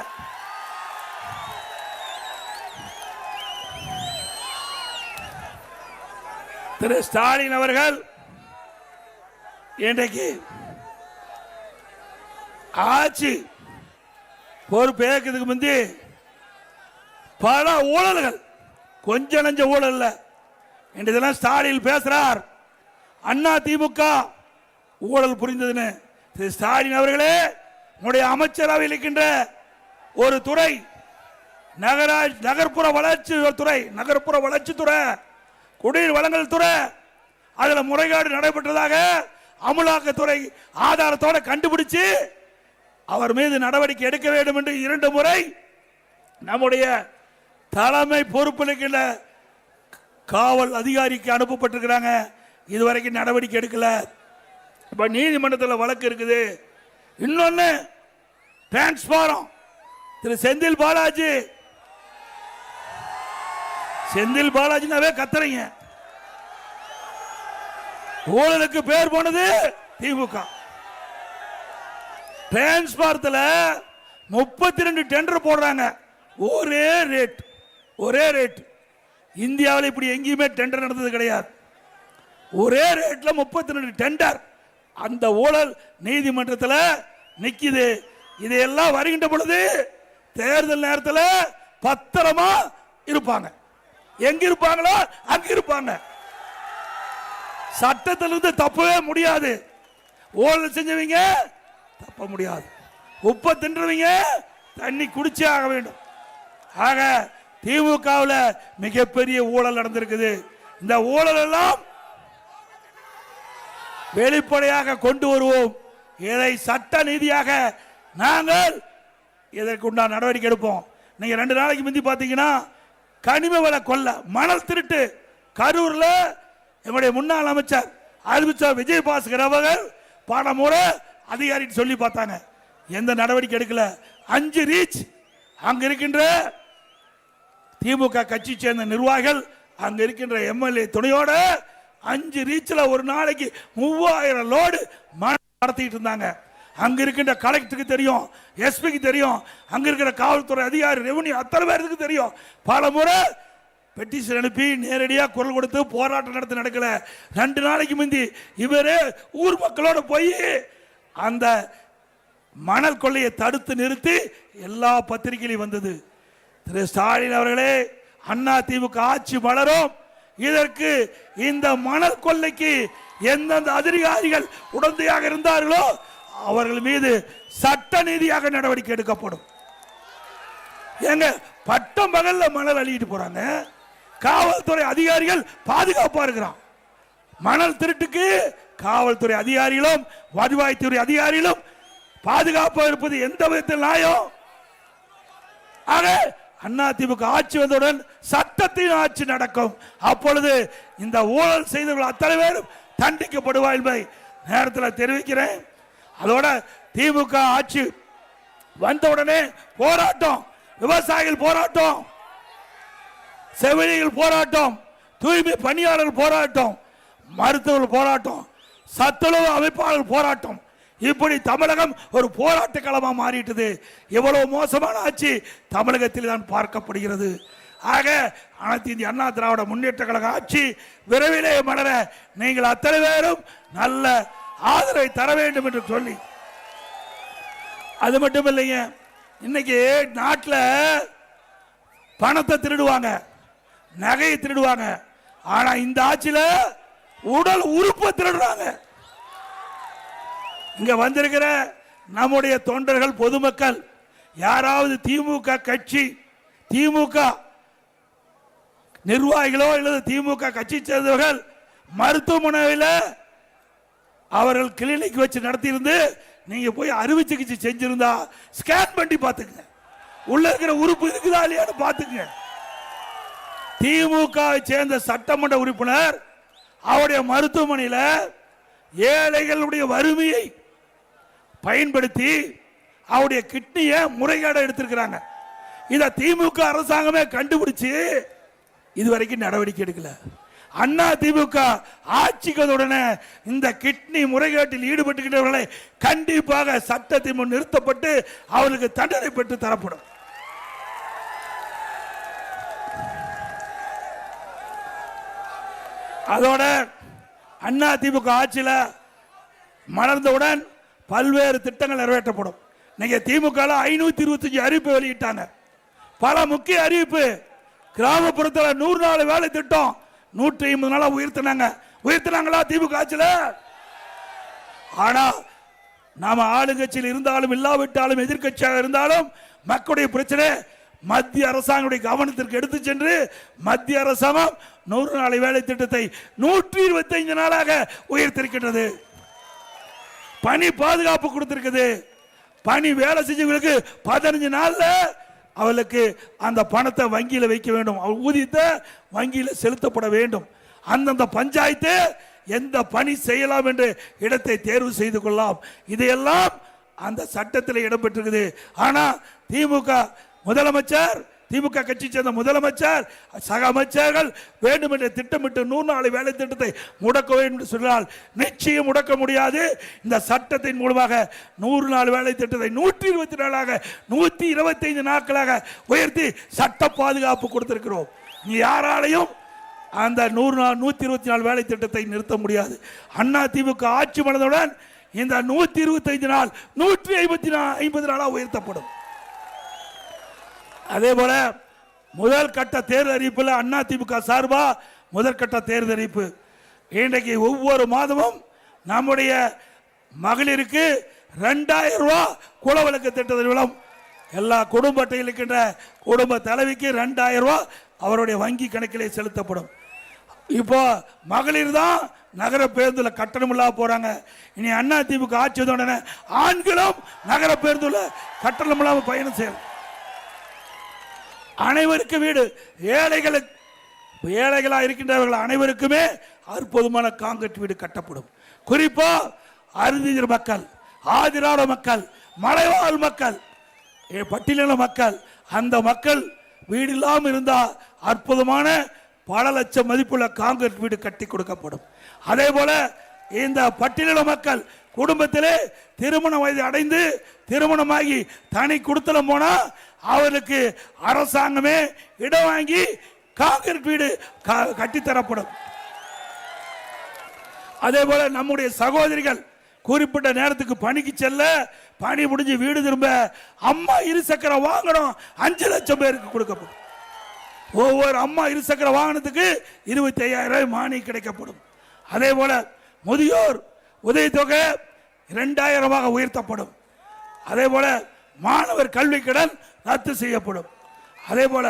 திரு ஸ்டாலின் அவர்கள் இன்றைக்கு ஆட்சி பொறுப்பேற்கிறதுக்கு முந்தி பல ஊழல்கள், கொஞ்சம் நஞ்ச ஊழல் இல்ல. இன்றைக்கு ஸ்டாலின் பேசுறார் அண்ணா திமுக ஊழல் புரிந்ததுன்னு. திரு ஸ்டாலின் அவர்களே, உங்களுடைய அமைச்சரவையில் இருக்கின்ற ஒரு துறை நகர்ப்புற வளர்ச்சி துறை, நகர்ப்புற வளர்ச்சித்துறை, குடிநீர் வழங்கல் துறை, அதுல முறைகேடு நடைபெற்றதாக அமலாக்கத்துறை ஆதாரத்தோட கண்டுபிடிச்சு அவர் மீது நடவடிக்கை எடுக்க வேண்டும் என்று 2 முறை நம்முடைய தலைமை பொறுப்பில் இருக்கின்ற காவல் அதிகாரிக்கு அனுப்பப்பட்டிருக்கிறாங்க. இதுவரைக்கும் நடவடிக்கை எடுக்கல. இப்ப நீதிமன்றத்தில் வழக்கு இருக்குது. இன்னொன்னு டிரான்ஸ்பாரம். திரு செந்தில் பாலாஜி, செந்தில் பாலாஜினாவே கத்துறீங்க. ஊழலுக்கு பேர் போனது திமுக. டிரான்ஸ்பாரத்தில் 32 டெண்டர் போடுறாங்க. ஒரே ரேட், ஒரே ரேட். இந்தியாவில் இப்படி எங்கேயுமே டெண்டர் நடந்தது கிடையாது. ஒரே ரேட்ல 32 டெண்டர். அந்த ஊழல் நீதிமன்றத்தில் நிக்குது. இதையெல்லாம் வருகின்ற பொழுது தேர்தல் நேரத்தில் பத்திரமா இருப்பாங்க. எங்க இருப்பாங்களோ அங்க இருப்பாங்க. சட்டத்திலிருந்து தப்பவே முடியாது. ஊழல் செஞ்சவங்க தப்ப முடியாது. உப்ப தின்றவங்க தண்ணி குடிச்சே ஆக வேண்டும். ஆக திமுகவில் மிகப்பெரிய ஊழல் நடந்திருக்குது. இந்த ஊழல் எல்லாம் வெளிப்படையாக கொண்டு வருவோம். இதை சட்ட நீதியாக நாங்கள் இதற்குண்டான நடவடிக்கை எடுப்போம். நீங்க 2 நாளைக்கு முந்தி பாத்தீங்கன்னா கனிம வள கொள்ள, மணல் திருட்டு கரூர்ல என்னுடைய முன்னாள் அமைச்சர் அறிவிச்சார் விஜயபாஸ்கர் அவர்கள் பல முறை அதிகாரி சொல்லி பார்த்தாங்க. எந்த நடவடிக்கை எடுக்கல. 5 ரீச் அங்க இருக்கின்ற திமுக கட்சி சேர்ந்த நிர்வாகிகள், அங்க இருக்கின்ற எம்எல்ஏ துணையோட 5 ரீச்ல ஒரு நாளைக்கு 3000 லோடு மணல் நடத்திட்டு இருந்தாங்க. அங்க இருக்கின்ற கலெக்டருக்கு தெரியும், எஸ்பிக்கு தெரியும், அங்க இருக்கிற காவல்துறை அதிகாரி, ரெவன்யூ அத்தனை பேருக்கு தெரியும். பல முறை பெட்டிஷன் அனுப்பி நேரடியாக குரல் கொடுத்து போராட்டம் நடத்த நடக்கல. 2 நாளைக்கு முந்தி இவரே ஊர் மக்களோட போய் அந்த மணல் கொள்ளையை தடுத்து நிறுத்தி எல்லா பத்திரிகையிலும் வந்தது. திரு ஸ்டாலின் அவர்களே, அண்ணா திமுக ஆட்சி மலரும். இதற்கு இந்த மணல் கொள்ளைக்கு எந்தெந்த அதிகாரிகள் உடந்தையாக இருந்தார்களோ அவர்கள் மீது சட்ட நீதியாக நடவடிக்கை எடுக்கப்படும். எங்க பட்டம் பகல்ல மணல் அள்ளிட்டு போறாங்க. காவல்துறை அதிகாரிகள் பாதுகாப்பா இருக்கிறான். மணல் திருட்டுக்கு காவல்துறை அதிகாரிகளும் வருவாய்த்துறை அதிகாரிகளும் பாதுகாப்பாக இருப்பது எந்த விதத்தில் நியாயம்? ஆக அதிமுக ஆட்சி வந்தவுடன் சட்டத்தின் ஆட்சி நடக்கும். அப்பொழுது இந்த ஊழல் செய்தவர்கள் அத்தனை பேரும் தண்டிக்கப்படுவார் என்பதை நேரத்தில் தெரிவிக்கிறேன். அதோட திமுக ஆட்சி வந்தவுடனே போராட்டம், விவசாயிகள் போராட்டம், செவிலியர்கள் போராட்டம், தூய்மை பணியாளர் போராட்டம், மருத்துவர்கள் போராட்டம், சத்துணவு அமைப்பாளர் போராட்டம், இப்படி தமிழகம் ஒரு போராட்ட களமா மாறிட்டது. எவ்வளவு மோசமான ஆட்சி தமிழகத்தில் தான் பார்க்கப்படுகிறது. ஆக அனைத்து இந்திய அண்ணா திராவிட முன்னேற்ற கழக ஆட்சி விரைவிலே மலர நீங்கள் அத்தனை பேரும் நல்ல ஆதரவை தர வேண்டும் என்று சொல்லி, அது மட்டும் இல்லைங்க, இன்னைக்கு நாட்டில் பணத்தை திருடுவாங்க, நகையை திருடுவாங்க, ஆனா இந்த ஆட்சியில உடல் உறுப்பை திருடுறாங்க. இங்க வந்திருக்கிற நம்முடைய தொண்டர்கள், பொதுமக்கள் யாராவது திமுக கட்சி, திமுக நிர்வாகிகளோ அல்லது திமுக கட்சி சேர்ந்தவர்கள் மருத்துவமனையில் அவர்கள் கிளினிக் வச்சு நடத்தியிருந்து நீங்க போய் அறுவை சிகிச்சை செஞ்சிருந்தா ஸ்கேன் பண்ணி பார்த்துங்க, உள்ள இருக்கிற உறுப்பு இருக்குதா இல்லையான்னு பார்த்துங்க. திமுக சேர்ந்த சட்டமன்ற உறுப்பினர் அவருடைய மருத்துவமனையில் ஏழைகளுடைய வறுமையை பயன்படுத்தி அவருடைய கிட்னியை முறைகேட எடுத்திருக்கிறாங்க. இத திமுக அரசாங்கமே கண்டுபிடிச்சு இதுவரைக்கும் நடவடிக்கை எடுக்கல. அண்ணா திமுக ஆட்சிகளுடனே இந்த கிட்னி முறைகேட்டில் ஈடுபட்டுகிறவர்களை கண்டிப்பாக சட்டத்தின் முன் நிறுத்தப்பட்டு அவர்களுக்கு தண்டனை பெற்று தரப்படும். அதோட அண்ணா திமுக ஆட்சியில் மலர்ந்தவுடன் பல்வேறு திட்டங்கள் நிறைவேற்றப்படும். நீங்க திமுக 525 அறிவிப்பு வெளியிட்டாங்க. பல முக்கிய அறிவிப்பு. கிராமப்புறத்தில் 100 நாள் வேலை திட்டம் 150 நாளா உயர்த்தினாங்களா திமுக ஆட்சியில்? ஆனா நாம ஆளுங்கட்சியில் இருந்தாலும் இல்லாவிட்டாலும் எதிர்கட்சியாக இருந்தாலும் மக்களுடைய பிரச்சனை மத்திய அரசாங்கத்துடைய கவனத்திற்கு எடுத்து சென்று மத்திய அரசாங்கம் 100 நாள் வேலை திட்டத்தை 125 நாளாக உயர்த்திருக்கின்றது. பணி பாதுகாப்பு கொடுத்திருக்குது. பணி வேலை செஞ்சவங்களுக்கு 15 நாள்ல அவளுக்கு அந்த பணத்தை வங்கியில் வைக்க வேண்டும், ஊதியத்தை வங்கியில் செலுத்தப்பட வேண்டும். அந்தந்த பஞ்சாயத்து எந்த பணி செய்யலாம் என்று இடத்தை தேர்வு செய்து கொள்ளலாம். இதையெல்லாம் அந்த சட்டத்தில் இடம்பெற்றிருக்குது. ஆனா திமுக முதலமைச்சர், திமுக கட்சி சேர்ந்த முதலமைச்சர், சக அமைச்சர்கள் வேண்டும் என்று திட்டமிட்டு 100 நாள் வேலை திட்டத்தை முடக்க வேண்டும் என்று சொன்னால் நிச்சயம் முடக்க முடியாது. இந்த சட்டத்தின் மூலமாக 100 நாள் வேலை திட்டத்தை 120 நாளாக 125 நாட்களாக உயர்த்தி சட்ட பாதுகாப்பு கொடுத்திருக்கிறோம். நீ யாராலையும் அந்த 120 நாள் வேலை திட்டத்தை நிறுத்த முடியாது. அண்ணா திமுக ஆட்சி மலர்ந்தவுடன் இந்த 125 நாள் 150 நாளாக உயர்த்தப்படும். அதே போல முதல் கட்ட தேர்தல் அறிவிப்பில் அண்ணா திமுக சார்பா முதல் கட்ட தேர்தல் அறிவிப்பு. இன்றைக்கு ஒவ்வொரு மாதமும் நம்முடைய மகளிருக்கு 2000 ரூபாய் குலவிளக்கு திட்டத்தின் மூலம் எல்லா குடும்ப அட்டையில் இருக்கின்ற குடும்ப தலைவிக்கு 2000 ரூபாய் அவருடைய வங்கி கணக்கிலே செலுத்தப்படும். இப்போ மகளிர் தான் நகர பேருந்துல கட்டணம் இல்லாம போறாங்க. இனி அண்ணா திமுக ஆட்சி உடனே ஆண்களும் நகர பேருந்துல கட்டணம் இல்லாம பயணம் செய்யணும். அனைவருக்கு வீடு, ஏழைகளா இருக்கின்றவர்கள் அனைவருக்குமே அற்புதமான காங்கிரீட் வீடு கட்டப்படும். குறிப்பா அருந்தியர் மக்கள், ஆதிராட மக்கள், மலைவாழ் மக்கள், பட்டியலின மக்கள், அந்த மக்கள் வீடு இல்லாமல் இருந்தா அற்புதமான பல லட்சம் மதிப்புள்ள காங்கிரீட் வீடு கட்டி கொடுக்கப்படும். அதே போல இந்த பட்டியலின மக்கள் குடும்பத்திலே திருமண வயது அடைந்து திருமணமாகி தனி குடுத்தலம் போனா அவருக்கு அரசாங்கமே இடம் வாங்கி காங்கிரீட் வீடு கட்டித்தரப்படும். அதே போல நம்முடைய சகோதரிகள் குறிப்பிட்ட நேரத்துக்கு பணிக்கு செல்ல, பணி முடிஞ்சு வீடு திரும்ப அம்மா இருசக்கர வாகனம் 5 லட்சம் பேருக்கு கொடுக்கப்படும். ஒவ்வொரு அம்மா இருசக்கர வாகனத்துக்கு 25,000 ரூபாய் மானியம் கிடைக்கப்படும். அதே போல முதியோர் உதவித்தொகை 2000 உயர்த்தப்படும். அதே போல மாணவர் கல்வி கடன் ரத்து செய்யப்படும். அதே போல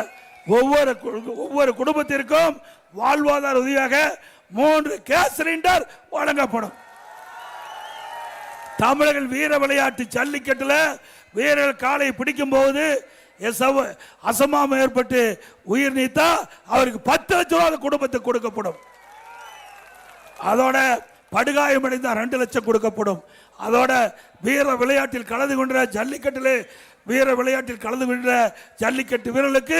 ஒவ்வொரு குடும்பத்திற்கும் வாழ்வாதார உதவியாக 3 கேஸ் சிலிண்டர் வழங்கப்படும். தமிழர்கள் வீர விளையாட்டு ஜல்லிக்கட்டுல வீரர்கள் காலை பிடிக்கும் போது அசமானம் ஏற்பட்டு உயிர் நீத்தா அவருக்கு 10 லட்சம் ரூபாய் குடும்பத்துக்கு கொடுக்கப்படும். அதோட படுகாயமடைந்த 2 லட்சம் கொடுக்கப்படும். அதோட வீர விளையாட்டில் கலந்து கொண்ட ஜல்லிக்கட்டிலே வீர விளையாட்டில் கலந்து கொண்ட ஜல்லிக்கட்டு வீரர்களுக்கு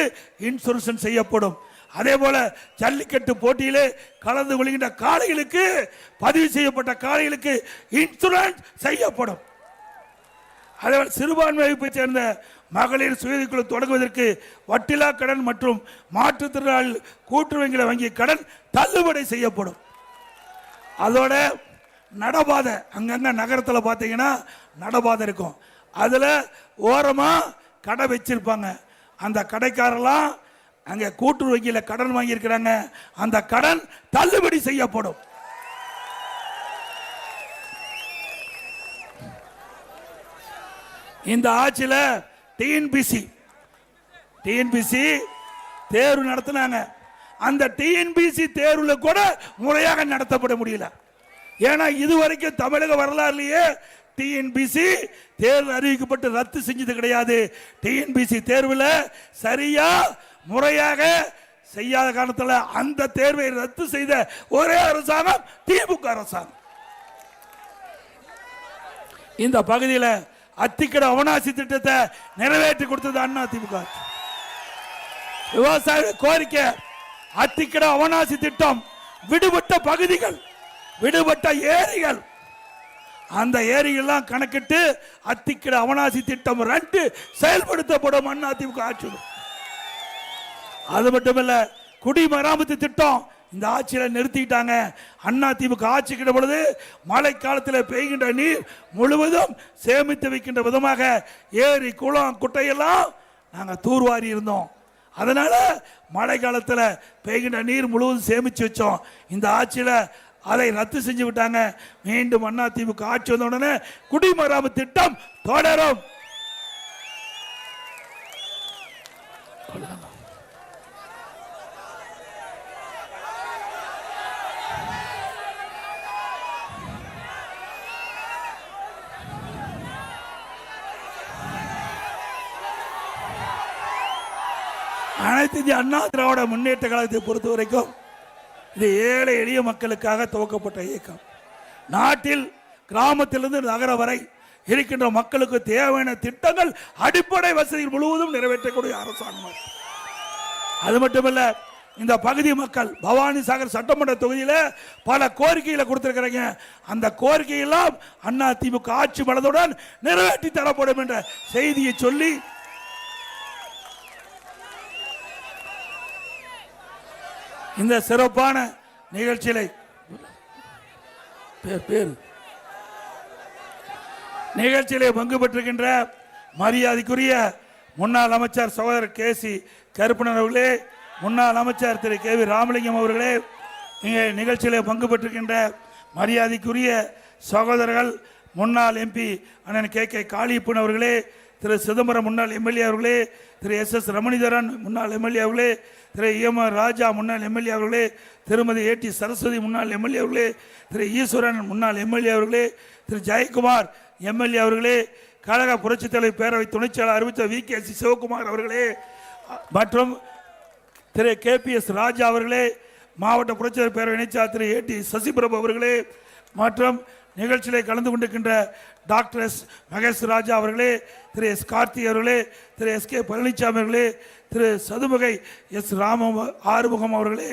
இன்சூரன்ஸ் செய்யப்படும். அதே போல ஜல்லிக்கட்டு போட்டியிலே கலந்து கொள்கின்ற காளைகளுக்கு, பதிவு செய்யப்பட்ட காளைகளுக்கு இன்சூரன்ஸ் செய்யப்படும். அதேபோல் சிறுபான்மை வகுப்பை சேர்ந்த மகளிர் சுயகுழு தொடங்குவதற்கு வட்டிலா கடன் மற்றும் மாற்றுத்திறனாளி கூட்டுறவு வங்கி கடன் தள்ளுபடி செய்யப்படும். அதோட நடபாதை, அங்கங்க நகரத்தில் பார்த்தீங்கன்னா நடபாதை இருக்கும், அதில் ஓரமாக கடை வச்சிருப்பாங்க. அந்த கடைக்காரெல்லாம் அங்கே கூட்டுறவு வங்கியில் கடன் வாங்கியிருக்கிறாங்க, அந்த கடன் தள்ளுபடி செய்யப்படும். இந்த ஆட்சியில் டிஎன்பிசி தேர்வு நடத்தினாங்க. அந்த டிஎன்பிசி தேர்வுல கூட முறையாக நடத்தப்பட முடியல. ஏன்னா இதுவரைக்கும் தமிழக வரலாறுலயே டிஎன்பிசி தேர்வு அறிவிக்கப்பட்டு ரத்து செஞ்சது கிடையாது. டிஎன்பிசி தேர்வில் சரியா முறையாக செய்யாத காரணத்தில் அந்த தேர்வை ரத்து செய்த ஒரே அரசாங்கம் திமுக அரசாங்கம். இந்த பகுதியில் அத்திக்கடை அவனாசி திட்டத்தை நிறைவேற்றி கொடுத்தது அண்ணா திமுக. விவசாய கோரிக்கை, அத்திக்கடை அவனாசி திட்டம், விடுபட்ட பகுதிகள், விடுபட்ட ஏரிகள், அந்த ஏரிகள்லாம் கணக்கிட்டு அத்திக்கடை அவனாசி திட்டம் 2 செயல்படுத்தப்படும் அண்ணா திமுக ஆட்சி. அது மட்டுமல்ல, குடிமராமத்து திட்டம் இந்த ஆட்சியில் நிறுத்திட்டாங்க. அண்ணா திமுக ஆட்சிக்கிற பொழுது மழை காலத்தில் பெய்கின்ற நீர் முழுவதும் சேமித்து வைக்கின்ற விதமாக ஏரி குளம் குட்டையெல்லாம் நாங்கள் தூர்வாரி இருந்தோம். அதனால மழை காலத்தில் பெய்கின்ற நீர் முழுவதும் சேமித்து வச்சோம். இந்த ஆட்சியில் அதை ரத்து செஞ்சு விட்டாங்க. மீண்டும் அண்ணா திமுக ஆட்சி வந்த உடனே குடிமராமத்து திட்டம் தொடரும். அனைத்து இந்திய அண்ணா திராவிட முன்னேற்ற கழகத்தை பொறுத்த வரைக்கும் இது ஏழை எளிய மக்களுக்காக துவக்கப்பட்ட இயக்கம். நாட்டில் கிராமத்திலிருந்து நகர வரை இருக்கின்ற மக்களுக்கு தேவையான திட்டங்கள், அடிப்படை வசதிகள் முழுவதும் நிறைவேற்றக்கூடிய அரசாங்கம். அது மட்டுமல்ல, இந்த பகுதி மக்கள் பவானி சாகர் சட்டமன்ற தொகுதியில் பல கோரிக்கைகளை கொடுத்திருக்கிறாங்க. அந்த கோரிக்கையெல்லாம் அண்ணா திமுக ஆட்சி மனதுடன் நிறைவேற்றி தரப்படும் என்ற செய்தியை சொல்லி இந்த சிறப்பான நிகழ்ச்சியிலே பங்கு பெற்றிருக்கின்ற மரியாதைக்குரிய முன்னாள் அமைச்சர் சகோதரர் கேசி கருப்பணன் அவர்களே, முன்னாள் அமைச்சர் திரு கே வி ராமலிங்கம் அவர்களே, இங்கே நிகழ்ச்சியிலே பங்கு பெற்றிருக்கின்ற மரியாதைக்குரிய சகோதரர்கள் முன்னாள் எம்பி அண்ணன் கே காளியப்பன் அவர்களே, திரு சிதம்பரம் முன்னாள் எம்எல்ஏ அவர்களே, திரு எஸ் ரமணிதரன் முன்னாள் எம்எல்ஏ அவர்களே, திரு EMR ராஜா முன்னாள் எம்எல்ஏ அவர்களே, திருமதி AT சரஸ்வதி முன்னாள் எம்எல்ஏ அவர்களே, திரு ஈஸ்வரன் முன்னாள் எம்எல்ஏ அவர்களே, திரு ஜெயக்குமார் எம்எல்ஏ அவர்களே, கழக புரட்சித் தலைவர் பேரவை துணைச்செயலாளர் அறிவித்த VKC சிவகுமார் அவர்களே, மற்றும் திரு KPS ராஜா அவர்களே, மாவட்ட புரட்சித் பேரவை இணைச்சாளர் திரு AT சசிபிரபு அவர்களே, மற்றும் நிகழ்ச்சியிலே கலந்து கொண்டிருக்கின்ற டாக்டர் எஸ் மகேஷ் ராஜா அவர்களே, திரு எஸ் கார்த்திக் அவர்களே, திரு SK பழனிசாமி அவர்களே, திரு சதுமுகை எஸ் ஆறுமுகம் அவர்களே,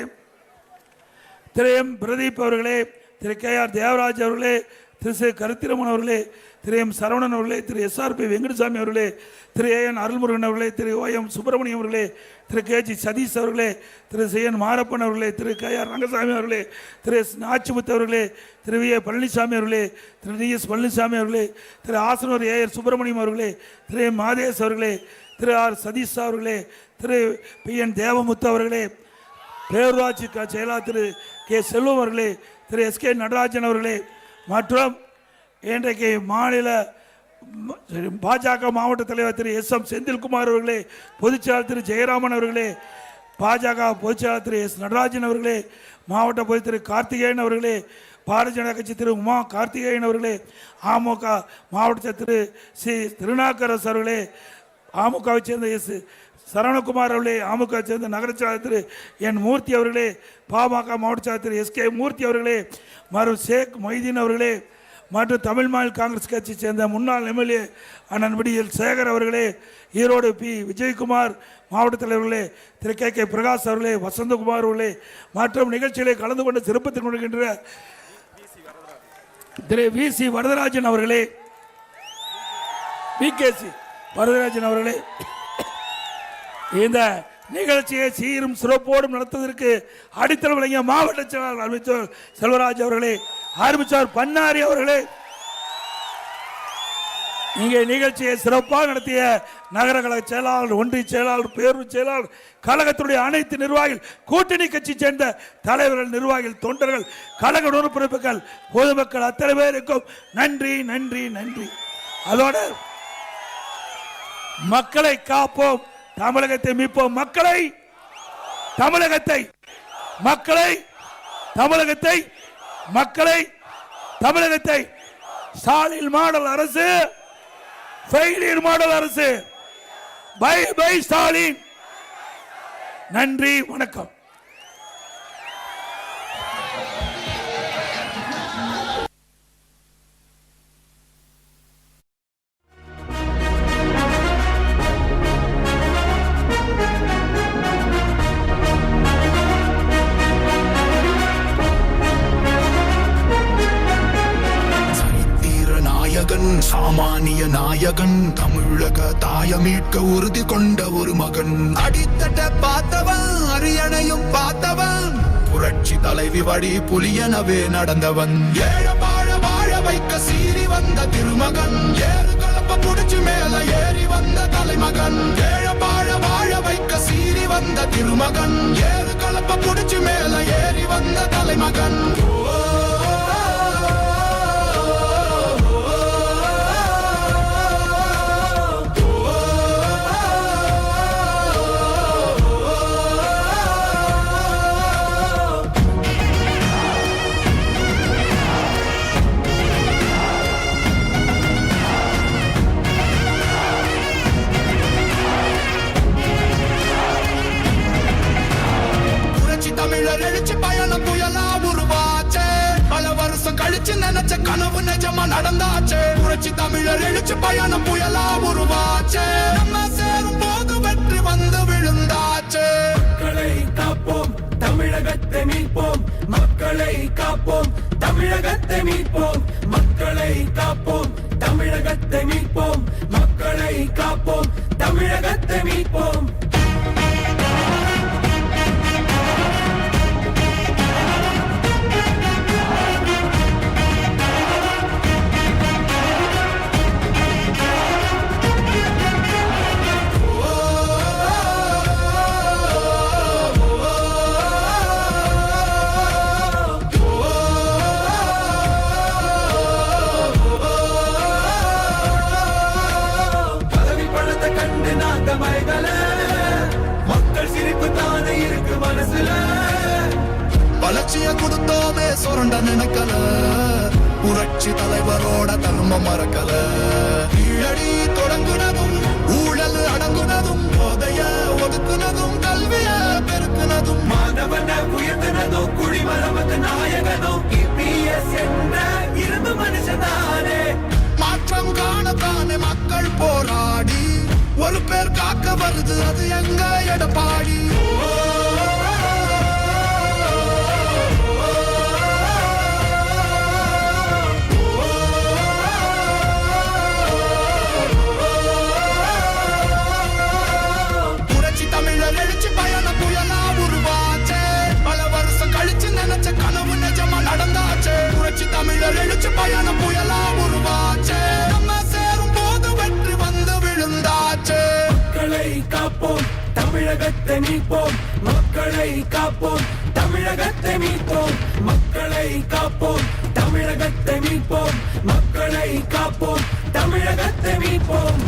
திரு M பிரதீப் அவர்களே, திரு KR தேவராஜ் அவர்களே, திரு கருத்திரமன் அவர்களே, திரு M சரவணன் அவர்களே, திரு SRP வெங்கடசாமி அவர்களே, திரு AN அருள்முருகன் அவர்களே, திரு OM சுப்பிரமணியம் அவர்களே, திரு KG சதீஷ் அவர்களே, திரு CN மாரப்பன் அவர்களே, திரு KR ரங்கசாமி அவர்களே, திரு S நாச்சிமுத்து அவர்களே, திரு VA பழனிசாமி அவர்களே, திரு DS பழனிசாமி அவர்களே, திரு ஆசனூர் AR சுப்பிரமணியம் அவர்களே, திரு M மாதேஷ் அவர்களே, திரு R சதீஷ் அவர்களே, திரு PN தேவமுத்து அவர்களே, பேரூராட்சி செயலாளர் திரு K செல்வம் அவர்களே, திரு SK நடராஜன் அவர்களே, மற்றும் இன்றைக்கு மாநில பாஜக மாவட்ட தலைவர் திரு SM செந்தில்குமார் அவர்களே, பொதுச்செயலாளர் திரு ஜெயராமன் அவர்களே, பாஜக பொதுச்செயலாளர் திரு S நடராஜன் அவர்களே, மாவட்ட பொதுச் திரு கார்த்திகேயன் அவர்களே, பாரதிய ஜனதா கட்சி திரு உமா கார்த்திகேயன் அவர்களே, அமமுக மாவட்ட திரு சி திருநாக்கரசு அவர்களே, அமமுகவை சேர்ந்த S சரவணகுமார் அவர்களே, அமமுக சேர்ந்த நகர செயலாளர் திரு N மூர்த்தி அவர்களே, பாமக மாவட்ட செயலாளர் திரு SK மூர்த்தி அவர்களே, மற்றும் ஷேக் மொய்தீன் அவர்களே, மற்றும் தமிழ் மாநில காங்கிரஸ் கட்சியை சேர்ந்த முன்னாள் எம்எல்ஏ அண்ணன் விடியல் சேகர் அவர்களே, ஈரோடு பி விஜயகுமார் மாவட்ட தலைவர்களே, திரு கே பிரகாஷ் அவர்களே, வசந்தகுமார் அவர்களே மற்றும் நிகழ்ச்சிகளை கலந்து கொண்டு சிறப்பித்துக் கொண்டிருக்கின்ற திரு வி.சி. வரதராஜன் அவர்களே, வி.கே.சி. வரதராஜன் அவர்களே, இந்த நிகழ்ச்சியை சீரும் சிறப்போடும் நடத்துவதற்கு அடித்தளம் வழங்கிய மாவட்ட செயலாளர் அமைச்சர் செல்வராஜ் அவர்களே, ஆரம்பிச்சார் பண்ணாரி அவர்களே, இங்கே நிகழ்ச்சியை சிறப்பாக நடத்திய நகர கழக செயலாளர், ஒன்றிய செயலாளர், பேரூர் செயலாளர், கழகத்துடைய அனைத்து நிர்வாகிகள், கூட்டணி கட்சி சேர்ந்த தலைவர்கள், நிர்வாகிகள், தொண்டர்கள், கழக உறுப்பினர்கள், பொதுமக்கள் அத்தனை பேருக்கும் நன்றி நன்றி நன்றி. அதோட மக்களை காப்போம், தமிழகத்தை மீட்போம், மக்களை தமிழகத்தை மக்களை தமிழகத்தை மக்களை தமிழகத்தை ஸ்டாலின் மாடல் அரசு, ஃபெயிலியர் மாடல் அரசு, பை பை ஸ்டாலின். நன்றி, வணக்கம். சாமானிய நாயகன், தமிழக தாய மீட்க உறுதி கொண்ட ஒரு மகன். அடித்தட்ட பார்த்தவன், அரியணையும் பார்த்தவன், புரட்சி தலைவி வழி புலியனவே நடந்தவன். ஏழ வாழ வாழ வைக்க சீறி வந்த திருமகன், ஏறு கலப்ப புடிச்சு மேல ஏறி வந்த தலைமகன். ஏழ வாழ வாழ வைக்க சீறி வந்த திருமகன், ஏறு கலப்ப புடிச்சு மேல ஏறி வந்த தலைமகன். தமிழர் எழுச்சி பயணம் புயலா உருவாச்சே, பல வருஷம் கழிச்சு நினைச்ச கனவு நிஜமா நடந்தாச்சே. புரட்சி தமிழர் எழுச்சி பயணம் புயலா உருவாச்சே, நம்ம சேரும் போது வெற்றி வந்து விழுந்தாச்சே. மக்களை காப்போம், தமிழகத்தை மீட்போம், மக்களை காப்போம், தமிழகத்தை மீட்போம், மக்களை காப்போம், தமிழகத்தை மீட்போம், மக்களை காப்போம், தமிழகத்தை மீட்போம். மக்கள் சிரிப்பு தானே இருக்கு மனசுல, வளர்ச்சிய கொடுத்தோமே சுரண்ட நினைக்கல, புரட்சி தலைவரோட தர்மம் மறக்கல. கீழடி தொடங்குனதும், ஊழல் அடங்குனதும், போதைய ஒதுக்குனதும், கல்விய பெருக்குனதும், மாணவனை உயர்த்தினதும், குடிமரமத்து நாயகனும், இபிஎஸ் என்ற இரும்பு மனுஷனானே. மாற்றம் காணத்தானே மக்கள் போராடி, ஒரு பேர் காக்க வருது அது எங்க எடப்பாடி. புரட்சி தமிழர் எழுச்சி பயணம் புயலா உருவாச்சே, பல வருஷம் கழிச்சு நினைச்ச கனவு நிஜமா நடந்தாச்சே. புரட்சி தமிழர் எழுச்சி பயணம் புயலா உருவாச்சே, நம்ம சேரும் போது வெற்றி வந்து விழுந்தாச்சே. மக்களை காப்போம், தமிழகத்தை மீட்போம், மக்களை காப்போம், தமிழகத்தை மீட்போம், மக்களை காப்போம், தமிழகத்தை மீட்போம், மக்களை காப்போம், தமிழகத்தை மீட்போம்.